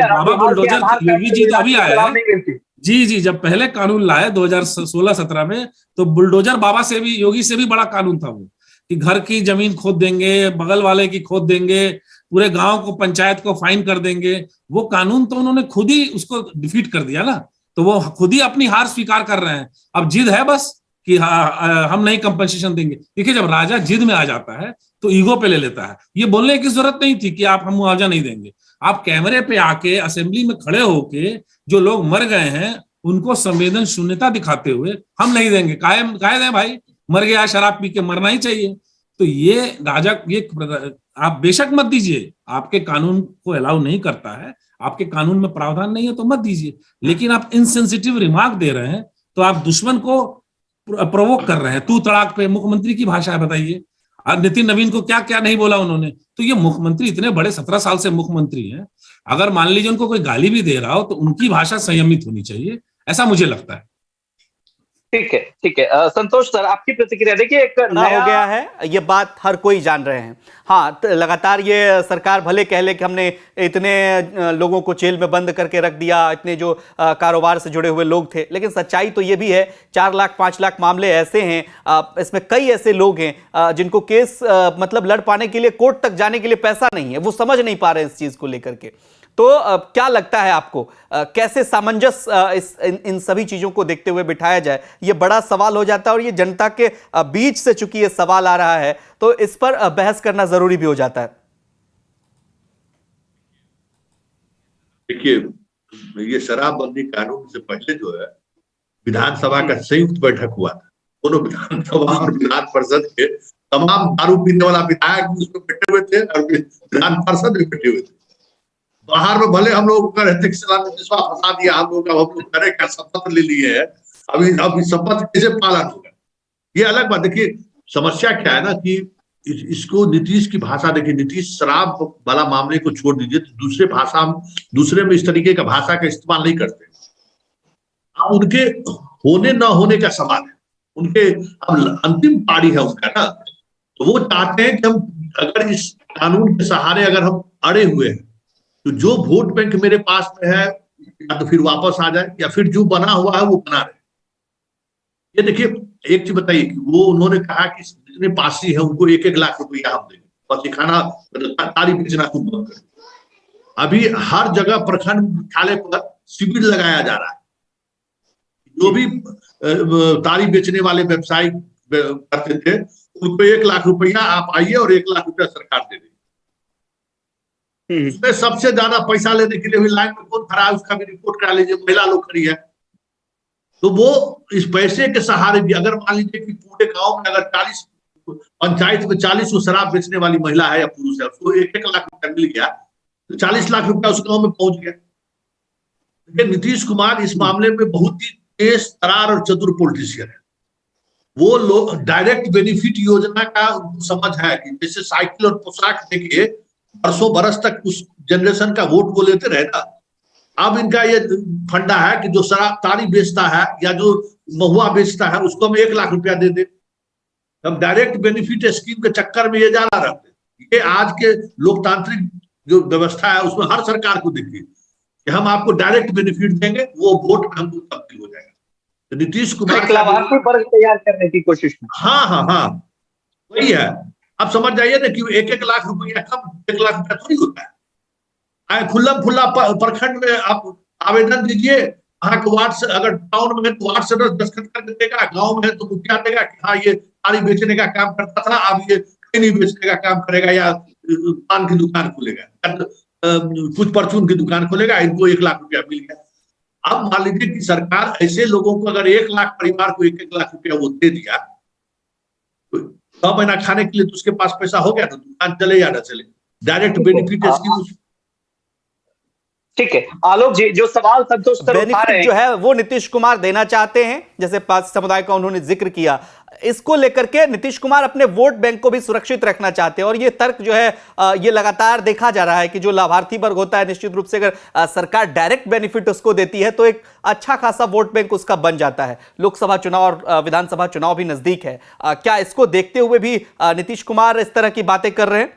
बाबा बुलडोजर, योगी जी तो अभी आया है जी, जब पहले कानून लाए 2016-17 में तो बुलडोजर बाबा से भी, योगी से भी बड़ा कानून था वो, कि घर की जमीन खोद देंगे, बगल वाले की खोद देंगे, पूरे गांव को, पंचायत को फाइन कर देंगे। वो कानून तो उन्होंने खुद ही उसको डिफीट कर दिया ना, तो वो खुद ही अपनी हार स्वीकार कर रहे हैं। अब जिद है बस कि हम नहीं कंपनसेशन देंगे। देखिए जब राजा जिद में आ जाता है तो ईगो पे ले लेता है। ये बोलने की जरूरत नहीं थी कि हम मुआवजा नहीं देंगे। आप कैमरे पे आके असेंबली में खड़े होके जो लोग मर गए हैं उनको संवेदन शून्यता दिखाते हुए हम नहीं देंगे, कायद है भाई, मर गया शराब पी के, मरना ही चाहिए। तो ये राजा, ये आप बेशक मत दीजिए, आपके कानून को अलाउ नहीं करता है, आपके कानून में प्रावधान नहीं है तो मत दीजिए, लेकिन आप इनसेंसिटिव रिमार्क दे रहे हैं तो आप दुश्मन को प्रोवोक कर रहे हैं। तू तड़ाक पे मुख्यमंत्री की भाषा है, बताइए। अब नितिन नवीन को क्या क्या नहीं बोला उन्होंने। तो ये मुख्यमंत्री इतने बड़े 17 साल से मुख्यमंत्री हैं, अगर मान लीजिए उनको कोई गाली भी दे रहा हो तो उनकी भाषा संयमित होनी चाहिए, ऐसा मुझे लगता है। ठीक है, ठीक है। संतोष सर, आपकी प्रतिक्रिया। देखिए एक नया हो गया है, ये बात हर कोई जान रहे हैं। हाँ, लगातार ये सरकार भले कह ले कि हमने इतने लोगों को जेल में बंद करके रख दिया, इतने जो कारोबार से जुड़े हुए लोग थे, लेकिन सच्चाई तो ये भी है 4 लाख 5 लाख मामले ऐसे हैं, इसमें कई ऐसे लोग हैं जिनको केस मतलब लड़ पाने के लिए, कोर्ट तक जाने के लिए पैसा नहीं है, वो समझ नहीं पा रहे इस चीज को लेकर के। तो क्या लगता है आपको, कैसे सामंजस्य इन सभी चीजों को देखते हुए बिठाया जाए? ये बड़ा सवाल हो जाता है और ये जनता के बीच से चूंकि ये सवाल आ रहा है तो इस पर बहस करना जरूरी भी हो जाता है। देखिए, ये शराबबंदी कानून से पहले जो है विधानसभा का संयुक्त बैठक हुआ था, दोनों विधानसभा और विधान परिषद के तमाम दारू पीने वाला विधायक भी उसमें बैठे हुए थे और विधान पार्षद भी बैठे हुए थे। बाहर में भले हम लोग कह रहे थे कि विश्वास फंसा दिया हम लोग, हम लोग करे क्या शपथ ले लिए है, अभी शपथ कैसे पालन होगा, ये अलग बात। देखिए समस्या क्या है ना कि इसको नीतीश की भाषा देखिए, नीतीश शराब वाला मामले को छोड़ दीजिए तो दूसरे में इस तरीके का भाषा का इस्तेमाल नहीं करते। अब उनके होने न होने का सवाल है, उनके अब अंतिम पारी है उसका ना, तो वो चाहते हैं कि हम अगर इस कानून के सहारे अगर हम अड़े हुए हैं तो जो वोट बैंक मेरे पास में है या तो फिर वापस आ जाए या फिर जो बना हुआ है वो बना रहे। ये देखिए एक चीज बताइए कि वो उन्होंने कहा कि जितने पासी है उनको 1-1 लाख रुपया हम देंगे, बस ये खाना तारी बेचना को बंद करें। अभी हर जगह प्रखंड मुख्यालय पर शिविर लगाया जा रहा है, जो भी तारी बेचने वाले व्यवसायी करते थे उनको 1 लाख रुपया आप आइए और 1 लाख रुपया सरकार दे देगी। उसमें सबसे ज्यादा पैसा लेने के लिए भी लाइन में कौन खड़ा है उसका भी रिपोर्ट करा लीजिए, महिला लोग खड़ी है। तो वो इस पैसे के सहारे भी अगर मान लीजिए कि पूरे गांव में अगर 40 पंचायत में 40 को शराब बेचने वाली महिला है या पुरुष है, उसको 1-1 लाख रुपया मिल गया तो 40 लाख रुपया उस गांव में पहुंच गया। लेकिन नीतीश कुमार इस मामले में बहुत ही तेज तरार और चतुर पॉलिटिशियन है। वो लोग डायरेक्ट बेनिफिट योजना का समझ है कि जैसे साइकिल और पोशाक देके बरसों बरस तक उस जनरेशन का वोट वो लेते रहे ना। अब इनका ये फंडा है कि जो शराब तारी बेचता है या जो महुआ बेचता है उसको हम 1 लाख रुपया दे दे। हम डायरेक्ट बेनिफिट स्कीम के चक्कर में ये जाना रहते हैं। ये आज के लोकतांत्रिक जो व्यवस्था है उसमें हर सरकार को देखिए कि हम आपको डायरेक्ट बेनिफिट देंगे, वो वोट में हमको तब्दील हो जाएगा। तो नीतीश कुमार लाभार्थी वर्ग तैयार करने की कोशिश में। हाँ वही है। अब समझ जाइए ना कि 1-1 लाख रुपया कम 1 लाख रुपया थोड़ी होता है। खुल्लम खुल्ला प्रखंड में आप आवेदन दीजिए, वहां के वार्ड से अगर टाउन में तो वार्ड से दस्तखत कर देगा, गांव में है तो मुखिया देगा कि हाँ ये तारी बेचने का काम करता था, अब ये नहीं बेचने का काम करेगा या पान की दुकान खोलेगा, कुछ परचून की दुकान खोलेगा, इनको 1 लाख रुपया मिल गया। अब मान लीजिए कि सरकार ऐसे लोगों को अगर 1 लाख परिवार को 1-1 लाख रुपया वो दे दिया, 6 महीना खाने के लिए तो उसके पास पैसा हो गया, तो दुकान चले या ना चले। Direct benefit scheme. ठीक है आलोक जी, जो सवाल संतोष सर उठा रहे हैं जो है वो नीतीश कुमार देना चाहते हैं, जैसे पासी समुदाय का उन्होंने जिक्र किया, इसको लेकर के नीतीश कुमार अपने वोट बैंक को भी सुरक्षित रखना चाहते हैं। और ये तर्क जो है ये लगातार देखा जा रहा है कि जो लाभार्थी वर्ग होता है निश्चित रूप से अगर सरकार डायरेक्ट बेनिफिट उसको देती है तो एक अच्छा खासा वोट बैंक उसका बन जाता है। लोकसभा चुनाव और विधानसभा चुनाव भी नजदीक है, क्या इसको देखते हुए भी नीतीश कुमार इस तरह की बातें कर रहे हैं?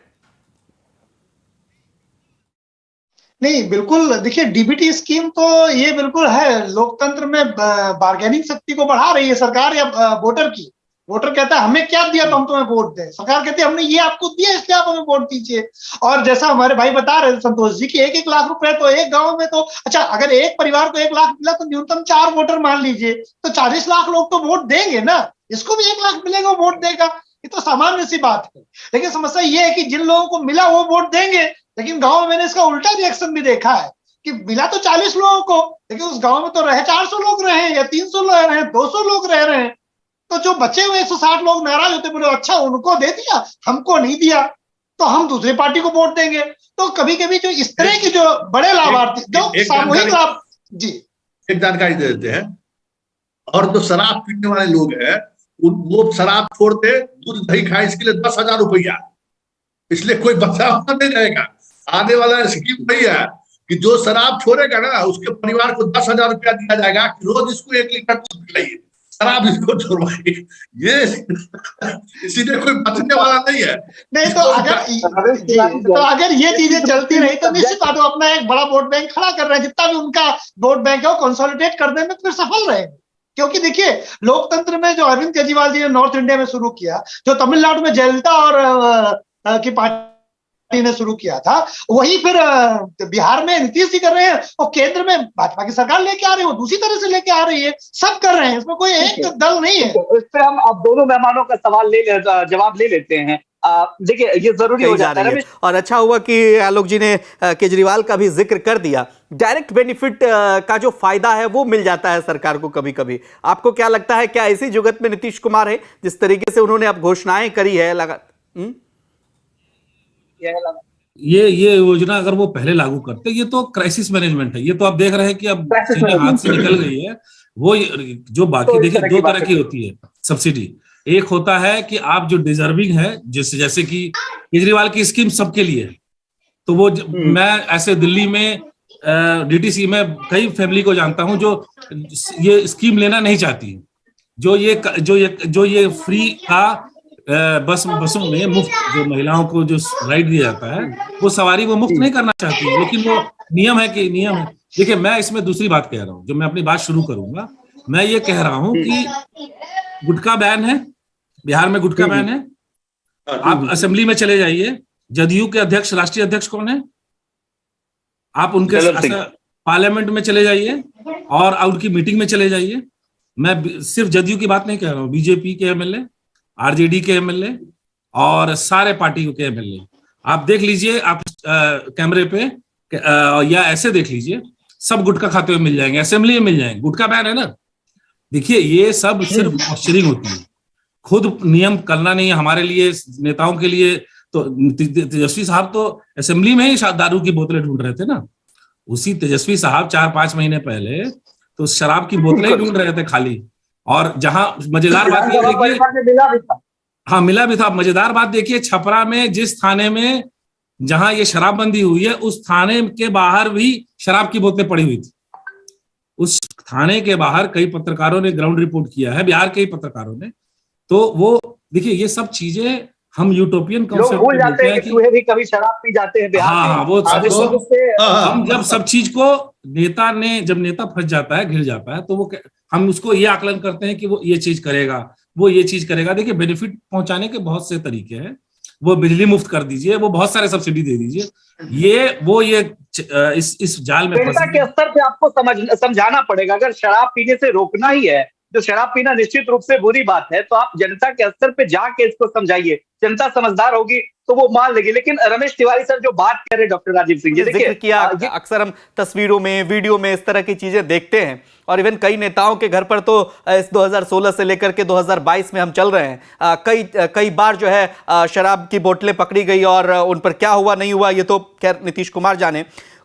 नहीं बिल्कुल, देखिए डीबीटी स्कीम तो ये बिल्कुल है, लोकतंत्र में बार्गेनिंग शक्ति को बढ़ा रही है सरकार या वोटर की। वोटर कहता है हमें क्या दिया तो हम तुम्हें वोट दें, सरकार कहती है हमने ये आपको दिया इसलिए आप हमें वोट दीजिए। और जैसा हमारे भाई बता रहे थे संतोष जी की 1-1 लाख रुपए तो एक गांव में तो अच्छा, अगर एक परिवार को 1 लाख मिला तो न्यूनतम 4 वोटर मान लीजिए तो 40 लाख लोग तो वोट देंगे ना, इसको भी 1 लाख मिलेगा वोट देगा, ये तो सामान्य सी बात है। लेकिन समस्या ये है कि जिन लोगों को मिला वो वोट देंगे, लेकिन गांव में मैंने इसका उल्टा रिएक्शन भी देखा है कि मिला तो 40 लोगों को, लेकिन उस गांव में तो रहे 400 लोग रहे या 300 लोग रहे, 200 लोग रह रहे हैं, तो जो बचे हुए 160 लोग नाराज होते, बोले अच्छा उनको दे दिया हमको नहीं दिया तो हम दूसरी पार्टी को वोट देंगे। तो कभी कभी जो इस तरह के जो बड़े लाभार्थी जो सामूहिक लाभ, जी एक जानकारी दे देते हैं। और जो शराब पीने वाले लोग हैं वो शराब छोड़ते, दूध दही खाए, इसके लिए 10,000 रुपया, इसलिए कोई बचाव नहीं रहेगा। आने वाला स्कीम वही है कि जो शराब छोड़ेगा ना उसके परिवार को 10,000 रुपया दिया जाएगा कि रोज इसको 1 लीटर दूध पिलाइए, शराब इसको छोड़वाइए। ये इसीलिए कोई बचने वाला नहीं है। नहीं तो अगर ये चीजें चलती रही तो निश्चित बात है अपना एक बड़ा वोट बैंक खड़ा कर रहे हैं, जितना भी उनका वोट बैंक है वो कंसोलिडेट करने में फिर सफल रहेंगे। क्योंकि देखिए लोकतंत्र में जो अरविंद केजरीवाल जी ने नॉर्थ इंडिया में शुरू किया, जो तमिलनाडु में जयललिता और की पार्टी ने शुरू किया था, वही फिर बिहार में नीतीश जी कर रहे हैं और केंद्र में भाजपा की सरकार लेके आ रही है, वो दूसरी तरह से लेके आ रही है, सब कर रहे हैं, इसमें कोई एक दल नहीं है। इस पे हम अब दोनों मेहमानों का जवाब ले लेते हैं। देखिए ये जरूरी हो जाता है। और अच्छा हुआ कि आलोक जी ने केजरीवाल का भी जिक्र कर दिया। डायरेक्ट बेनिफिट का जो फायदा है वो मिल जाता है सरकार को कभी कभी। आपको क्या लगता है, क्या इसी जुगत में नीतीश कुमार है, जिस तरीके से उन्होंने अब घोषणाएं करी है ये योजना अगर वो पहले लागू करते, ये तो क्राइसिस मैनेजमेंट है। ये तो आप देख रहे हैं कि अब चीजें हाथ से निकल गई है। वो जो बाकी देखिए दो तरह की होती है सब्सिडी। एक होता है कि आप जो डिजर्विंग है, जैसे कि केजरीवाल की स्कीम सबके लिए है, तो वो मैं ऐसे दिल्ली में डीटीसी में कई फैमिली को जानता हूं जो ये स्कीम लेना नहीं चाहती है। जो ये फ्री का बसों में मुफ्त जो महिलाओं को जो राइड दिया जाता है, वो सवारी वो मुफ्त नहीं करना चाहती है, लेकिन वो नियम है। देखिए मैं इसमें दूसरी बात कह रहा हूँ, जो मैं अपनी बात शुरू करूंगा, मैं ये कह रहा हूँ कि गुटखा बैन है बिहार में, गुटखा बैन है। आप असेंबली में चले जाइए, जदयू के अध्यक्ष, राष्ट्रीय अध्यक्ष कौन है, आप उनके पार्लियामेंट में चले जाइए और उनकी मीटिंग में चले जाइए। मैं सिर्फ जदयू की बात नहीं कह रहा हूँ, बीजेपी के एमएलए, आरजेडी के एमएलए और सारे पार्टियों के एमएलए आप देख लीजिए, आप कैमरे पे या ऐसे देख लीजिए, सब गुटखा खाते हुए मिल जाएंगे, असेंबली में मिल जाएंगे। गुटखा बैन है ना। देखिए ये सब सिर्फ पॉस्चरिंग होती है, खुद नियम करना नहीं है हमारे लिए, नेताओं के लिए। तो तेजस्वी साहब तो असेंबली में ही दारू की बोतलें ढूंढ रहे थे ना। उसी तेजस्वी साहब 4-5 महीने पहले तो शराब की बोतलें ढूंढ रहे थे खाली। और जहां मजेदार बात ये देखिए, हाँ मिला भी था। मजेदार बात देखिए, छपरा में जिस थाने में जहां ये शराबबंदी हुई है, उस थाने के बाहर भी शराब की बोतलें पड़ी हुई थी। उस थाने के बाहर कई पत्रकारों ने ग्राउंड रिपोर्ट किया है, बिहार के ही पत्रकारों ने। तो वो देखिए ये सब चीजें हम यूटोपियन कॉन्सेप्ट भूल जाते हैं कि चूहे भी कभी शराब पी जाते हैं बिहार में। हाँ, वो हम जब सब चीज को जब नेता फंस जाता है, घिर जाता है, तो वो हम उसको ये आकलन करते हैं कि वो ये चीज करेगा, वो ये चीज करेगा। देखिए बेनिफिट पहुंचाने के बहुत से तरीके हैं। वो बिजली मुफ्त कर दीजिए, वो बहुत सारे सब्सिडी दे दीजिए। ये इस जाल में जनता के स्तर पे आपको समझाना पड़ेगा। अगर शराब पीने से रोकना ही है, जो शराब पीना निश्चित रूप से बुरी बात है, तो आप जनता के स्तर पे जाके इसको समझाइए। जनता समझदार होगी तो वो मान लेगी। लेकिन रमेश तिवारी सर जो बात कर रहे हैं, डॉक्टर राजीव सिंह जी, जिक्र किया, अक्सर हम तस्वीरों में, वीडियो में इस तरह की चीजें देखते हैं। और इवन कई नेताओं के घर पर तो इस 2016 से लेकर के 2022 में हम चल रहे हैं, कई बार जो है शराब की बोतलें पकड़ी गई और उन पर क्या हुआ नहीं हुआ ये तो खैर नीतीश कुमार जाने।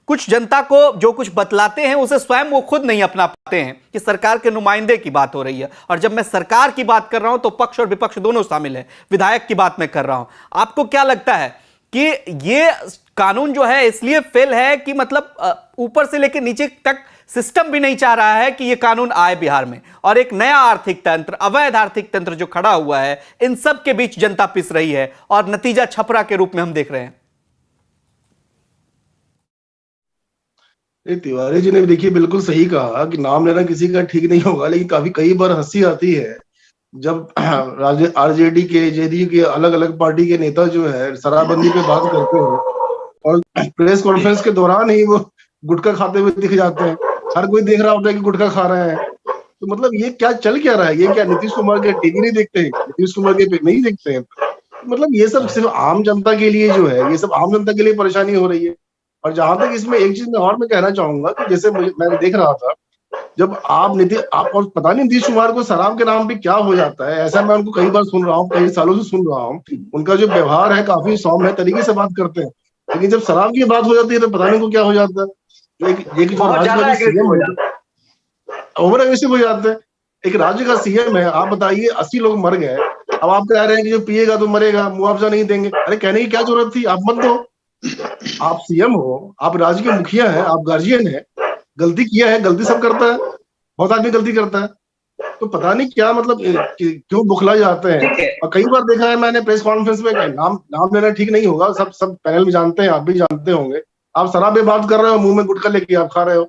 कुछ जनता को जो कुछ बतलाते हैं उसे स्वयं वो खुद नहीं अपना पाते हैं कि सरकार के नुमाइंदे की बात हो रही है। और जब मैं सरकार की बात कर रहा हूं तो पक्ष और विपक्ष दोनों शामिल है, विधायक की बात मैं कर रहा हूं। आपको क्या लगता है कि ये कानून जो है इसलिए फेल है कि मतलब ऊपर से लेकर नीचे तक सिस्टम भी नहीं चाह रहा है कि ये कानून आए बिहार में, और एक नया आर्थिक तंत्र, अवैध आर्थिक तंत्र जो खड़ा हुआ है, इन सब के बीच जनता पिस रही है और नतीजा छपरा के रूप में हम देख रहे हैं। तिवारी जी ने देखिए बिल्कुल सही कहा कि नाम लेना किसी का ठीक नहीं होगा, लेकिन कई बार हंसी आती है जब आरजेडी के, जेडीयू के, अलग अलग पार्टी के नेता जो है शराबबंदी पे बात करते हैं और प्रेस कॉन्फ्रेंस के दौरान ही वो गुटखा खाते हुए दिख जाते हैं। हर कोई देख रहा होता है कि गुटखा खा रहे हैं। तो मतलब ये क्या चल क्या रहा है? ये क्या नीतीश कुमार के टीवी नहीं देखते हैं, नीतीश कुमार के नहीं देखते हैं? मतलब ये सब सिर्फ आम जनता के लिए जो है, ये सब आम जनता के लिए परेशानी हो रही है। और जहां तक इसमें एक चीज मैं कहना चाहूंगा कि जैसे मैं देख रहा था, जब आप और पता नहीं नीतीश कुमार को शराब के नाम पे क्या हो जाता है, ऐसा मैं उनको कई बार सुन रहा हूँ, कई सालों से सुन रहा हूँ। उनका जो व्यवहार है काफी सौम्य तरीके से बात करते हैं, लेकिन जब शराब की बात हो जाती है तो पता नहीं को क्या हो जाता है। एक जो राज्य का सीएम है, ओवर एग्रेसिव हो जाते हैं। एक राज्य का सीएम है, आप बताइए 80 लोग मर गए, अब आप कह रहे हैं कि जो पिएगा तो मरेगा, मुआवजा नहीं देंगे। अरे कहने की क्या जरूरत थी? आप मत दो। आप सीएम हो, आप राज्य के मुखिया हैं, आप गार्जियन हैं, गलती किया है, गलती सब करता है, बहुत आदमी गलती करता है, तो पता नहीं क्या मतलब क्यों बुखला जाते हैं। और कई बार देखा है मैंने प्रेस कॉन्फ्रेंस में, नाम लेना ठीक नहीं होगा, सब पैनल में जानते हैं, आप भी जानते होंगे। आप शराब में बात कर रहे हो, मुंह में गुटखा लेके आप खा रहे हो,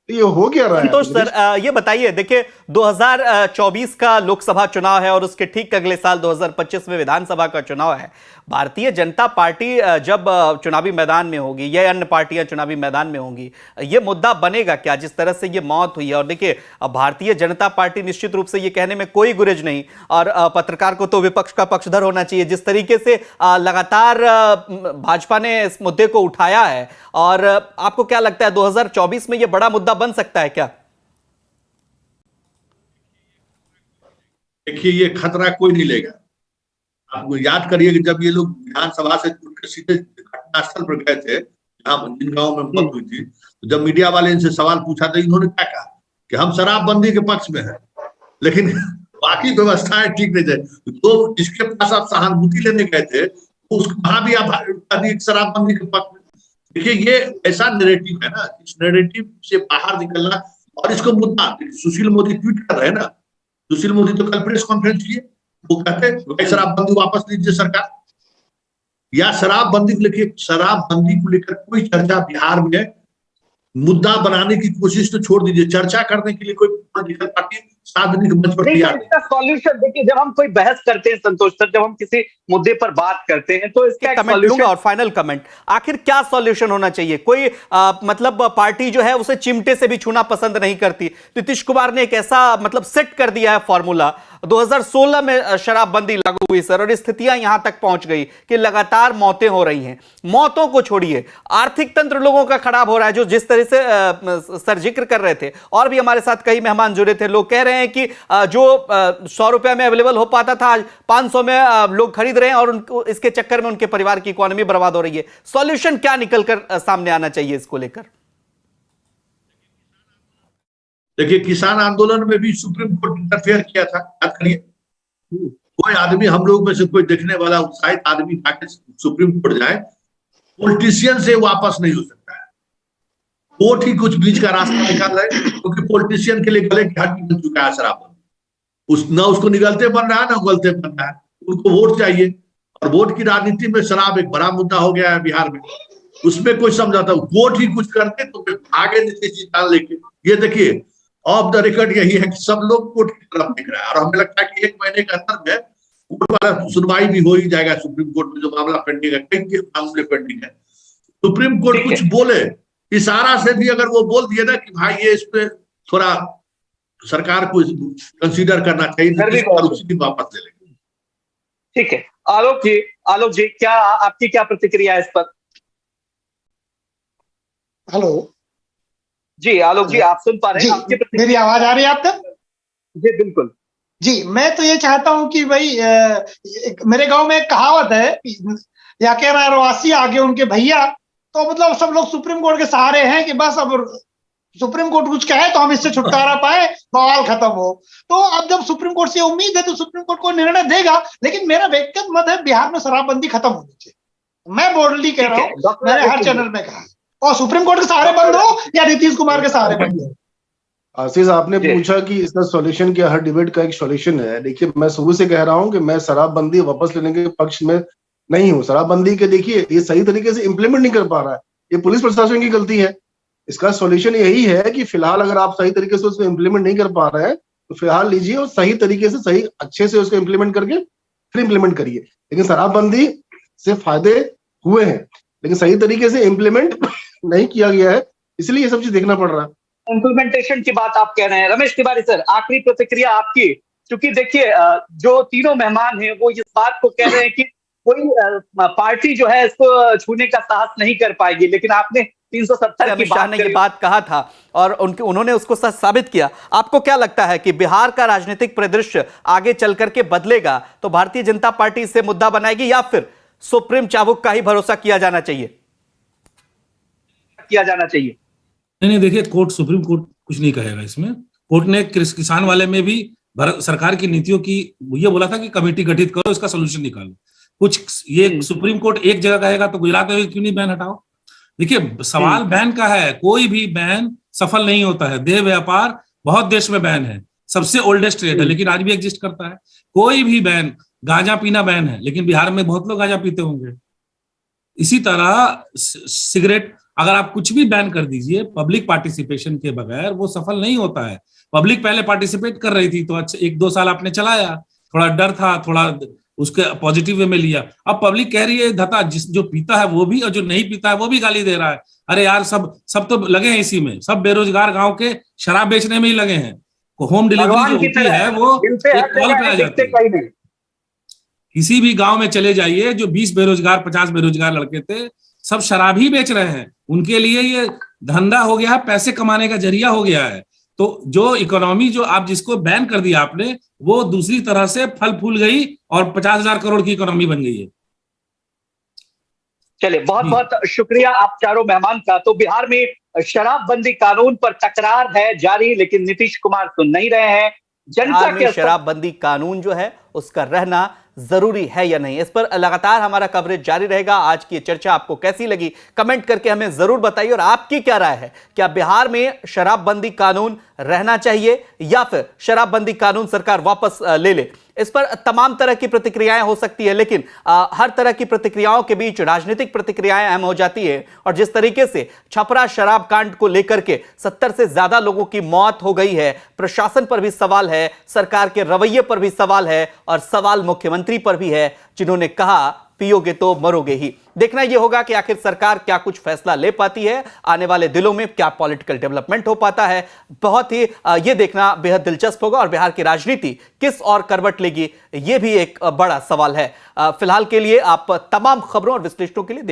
तो ये हो क्या रहा है? संतोष सर, ये बताइए, देखिए 2024 का लोकसभा चुनाव है और उसके ठीक अगले साल 2025 में विधानसभा का चुनाव है। भारतीय जनता पार्टी जब चुनावी मैदान में होगी या अन्य पार्टियां चुनावी मैदान में होंगी, ये मुद्दा बनेगा क्या? जिस तरह से ये मौत हुई है, और देखिए भारतीय जनता पार्टी निश्चित रूप से ये कहने में कोई गुरेज नहीं, और पत्रकार को तो विपक्ष का पक्षधर होना चाहिए। जिस तरीके से लगातार भाजपा ने इस मुद्दे को उठाया है, और आपको क्या लगता है 2024 में ये बड़ा मुद्दा बन सकता है क्या? देखिए, ये खतरा कोई नहीं लेगा। आप याद करिए कि जब ये लोग विधानसभा से सीधे घटनास्थल पर गए थे, जिन गांव में मौत हुई थी, तो जब मीडिया वाले इनसे सवाल पूछा तो इन्होंने क्या कहा कि हम शराबबंदी के पक्ष में हैं, लेकिन बाकी व्यवस्थाएं ठीक नहीं थे। तो जिसके पास आप सहानुभूति लेने गए थे, उसको वहां भी आप शराबबंदी के पक्ष में। देखिए, ये ऐसा नैरेटिव है ना, इस नैरेटिव से बाहर निकलना, और इसको मुद्दा सुशील मोदी ट्वीट कर रहे हैं ना। सुशील मोदी तो कल प्रेस कॉन्फ्रेंस किए, वो कहते शराबबंदी वापस लीजिए सरकार, या शराबबंदी को लेकर, शराबबंदी को लेकर कोई चर्चा बिहार में मुद्दा बनाने की कोशिश तो छोड़ दीजिए, चर्चा करने के लिए कोई पॉलिटिकल पार्टी सार्वजनिक मंच पर तैयार नहीं। इसका सॉल्यूशन देखिए, जब हम कोई बहस करते हैं संतोष सर, जब हम किसी मुद्दे पर बात करते हैं तो इसका कमेंट लूंगा, और फाइनल कमेंट, आखिर क्या सॉल्यूशन होना चाहिए? कोई मतलब पार्टी जो है उसे चिमटे से भी छूना पसंद नहीं करती। नीतीश कुमार ने एक ऐसा मतलब सेट कर दिया है फॉर्मूला। 2016 में शराबबंदी लागू हुई सर, और स्थितियां यहां तक पहुंच गई कि लगातार मौतें हो रही हैं। मौतों को छोड़िए, आर्थिक तंत्र लोगों का खराब हो रहा है, जो जिस तरह से सर जिक्र कर रहे थे, और भी हमारे साथ कई मेहमान जुड़े थे, लोग कह रहे हैं कि जो 100 रुपए में अवेलेबल हो पाता था, आज 500 में लोग खरीद रहे हैं, और उनको इसके चक्कर में उनके परिवार की इकोनॉमी बर्बाद हो रही है। सॉल्यूशन क्या निकलकर सामने आना चाहिए इसको लेकर? देखिए, किसान आंदोलन में भी सुप्रीम कोर्ट इंटरफेयर किया था, याद करिए। कोई आदमी, हम लोग में से कोई देखने वाला उत्साहित आदमी जाके सुप्रीम कोर्ट जाए, पॉलिटिशियन से वापस नहीं हो सकता है। कोर्ट ही कुछ बीच का रास्ता निकाल रहा है, क्योंकि पॉलिटिशियन के लिए गले की हड्डी बन चुका है शराबबंदी। न उसको निगलते बन रहा है, ना गलते बन रहा है। उनको वोट चाहिए, और वोट की राजनीति में शराब एक बड़ा मुद्दा हो गया है बिहार में। उसमें कोई समझाता, कोर्ट ही कुछ करते तो फिर आगे नीतीश जी जान लेके। ये देखिए, ऑफ द रिकॉर्ड यही है कि सब लोग कोर्ट की तरफ देख रहे हैं, और हमें लगता है कि 1 महीने के अंदर में कोर्ट वाला सुनवाई भी हो ही जाएगा सुप्रीम कोर्ट में, जो मामला पेंडिंग है, कई मामले पेंडिंग है। सुप्रीम कोर्ट कुछ बोले, इशारा से भी अगर वो बोल दिए ना कि भाई ये इस पे थोड़ा सरकार को कंसीडर करना चाहिए, वापस ले लेंगे। ठीक है, आलोक जी, क्या आपकी क्या प्रतिक्रिया है इस पर? हेलो जी आलोक जी, आप सुन पा रहे हैं? मेरी आवाज आ रही है आप तक? जी बिल्कुल जी। मैं तो ये चाहता हूं कि भाई मेरे गांव में एक कहावत है, या कह रहा रवासी आगे उनके भैया। तो मतलब सब लोग सुप्रीम कोर्ट के सहारे हैं कि बस अब सुप्रीम कोर्ट कुछ कहे तो हम इससे छुटकारा पाए, बवाल खत्म हो। तो अब जब सुप्रीम कोर्ट से उम्मीद है तो सुप्रीम कोर्ट को निर्णय देगा, लेकिन मेरा व्यक्तिगत मत है बिहार में शराबबंदी खत्म होनी चाहिए। मैं बोल्डली कह रहा हूँ, मैंने हर चैनल में कहा, और सुप्रीम कोर्ट के सहारे बंद हो या नीतीश कुमार के सहारे बंद हो। आशीष, आपने पूछा कि इसका सॉल्यूशन क्या? हर डिबेट का एक सॉल्यूशन है। देखिए, मैं शुरू से कह रहा हूं कि मैं शराबबंदी वापस लेने के पक्ष में नहीं हूं। शराबबंदी के देखिए, ये सही तरीके से इंप्लीमेंट नहीं कर पा रहा है, ये पुलिस प्रशासन की गलती है। इसका सॉल्यूशन यही है कि फिलहाल अगर आप सही तरीके से उसको इंप्लीमेंट नहीं कर पा रहे हैं, तो फिलहाल लीजिए और सही तरीके से, सही अच्छे से उसको इंप्लीमेंट करके फिर इंप्लीमेंट करिए। लेकिन शराबबंदी से फायदे हुए हैं, लेकिन सही तरीके से इंप्लीमेंट नहीं किया गया है, इसलिए ये सब चीज देखना पड़ रहा है। इंप्लीमेंटेशन की बात आप कह रहे हैं। रमेश तिवारी सर, आखिरी प्रतिक्रिया आपकी, क्योंकि देखिए जो तीनों मेहमान हैं वो इस बात को कह रहे हैं कि कोई पार्टी जो है इसको छूने का साहस नहीं कर पाएगी, लेकिन आपने 370 अमित शाह ने ये बात कहा था और उन्होंने उसको सच साबित किया। आपको क्या लगता है कि बिहार का राजनीतिक परिदृश्य आगे चल करके बदलेगा तो भारतीय जनता पार्टी इससे मुद्दा बनाएगी, या फिर सुप्रीम चाबुक का ही भरोसा किया जाना चाहिए? नहीं, देखिए, सुप्रीम कोर्ट कुछ नहीं कहेगा इसमें। कोर्ट ने किसान वाले में भी सरकार की नीतियों की ये बोला था कि कमेटी गठित करो, इसका सोल्यूशन निकालो। कुछ ये सुप्रीम कोर्ट एक जगह कहेगा तो गुजरात में क्यों नहीं बैन हटाओ? देखिए, सवाल बैन का है, कोई भी बैन सफल नहीं होता है। देह व्यापार बहुत देश में बैन है, सबसे ओल्डेस्ट ट्रेड है, लेकिन आज भी एग्जिस्ट करता है। कोई भी बैन, गांजा पीना बैन है, लेकिन बिहार में बहुत लोग गांजा पीते होंगे। इसी तरह सिगरेट, अगर आप कुछ भी बैन कर दीजिए पब्लिक पार्टिसिपेशन के बगैर, वो सफल नहीं होता है। पब्लिक पहले पार्टिसिपेट कर रही थी तो अच्छा 1-2 साल आपने चलाया, थोड़ा डर था, थोड़ा उसके पॉजिटिव वे में लिया। अब पब्लिक कह रही है धता, जो पीता है वो भी और जो नहीं पीता है वो भी गाली दे रहा है। अरे यार सब तो लगे हैं इसी में, सब बेरोजगार गांव के शराब बेचने में ही लगे हैं। होम डिलीवरी जो होती है वो एक कॉल पे आ जाती है। किसी भी गांव में चले जाइए, जो 20 बेरोजगार 50 बेरोजगार लड़के थे, सब शराब ही बेच रहे हैं। उनके लिए ये धंधा हो गया है, पैसे कमाने का जरिया हो गया है। तो जो इकोनॉमी जो आप जिसको बैन कर दिया आपने, वो दूसरी तरह से फल फूल गई और 50,000 करोड़ की इकोनॉमी बन गई है। चलिए, बहुत बहुत शुक्रिया आप चारों मेहमान का। तो बिहार में शराबबंदी कानून पर तकरार है जारी, लेकिन नीतीश कुमार सुन नहीं रहे हैं। जनता के शराबबंदी कानून जो है उसका रहना जरूरी है या नहीं, इस पर लगातार हमारा कवरेज जारी रहेगा। आज की चर्चा आपको कैसी लगी कमेंट करके हमें जरूर बताइए, और आपकी क्या राय है, क्या बिहार में शराबबंदी कानून रहना चाहिए या फिर शराबबंदी कानून सरकार वापस ले ले। इस पर तमाम तरह की प्रतिक्रियाएं हो सकती है, लेकिन हर तरह की प्रतिक्रियाओं के बीच राजनीतिक प्रतिक्रियाएं अहम हो जाती है। और जिस तरीके से छपरा शराब कांड को लेकर के 70 से ज्यादा लोगों की मौत हो गई है, प्रशासन पर भी सवाल है, सरकार के रवैये पर भी सवाल है, और सवाल मुख्यमंत्री पर भी है, जिन्होंने कहा पियोगे तो मरोगे ही। देखना यह होगा कि आखिर सरकार क्या कुछ फैसला ले पाती है, आने वाले दिनों में क्या पॉलिटिकल डेवलपमेंट हो पाता है। बहुत ही यह देखना बेहद दिलचस्प होगा, और बिहार की राजनीति किस और करवट लेगी, यह भी एक बड़ा सवाल है। फिलहाल के लिए आप तमाम खबरों और विश्लेषणों के लिए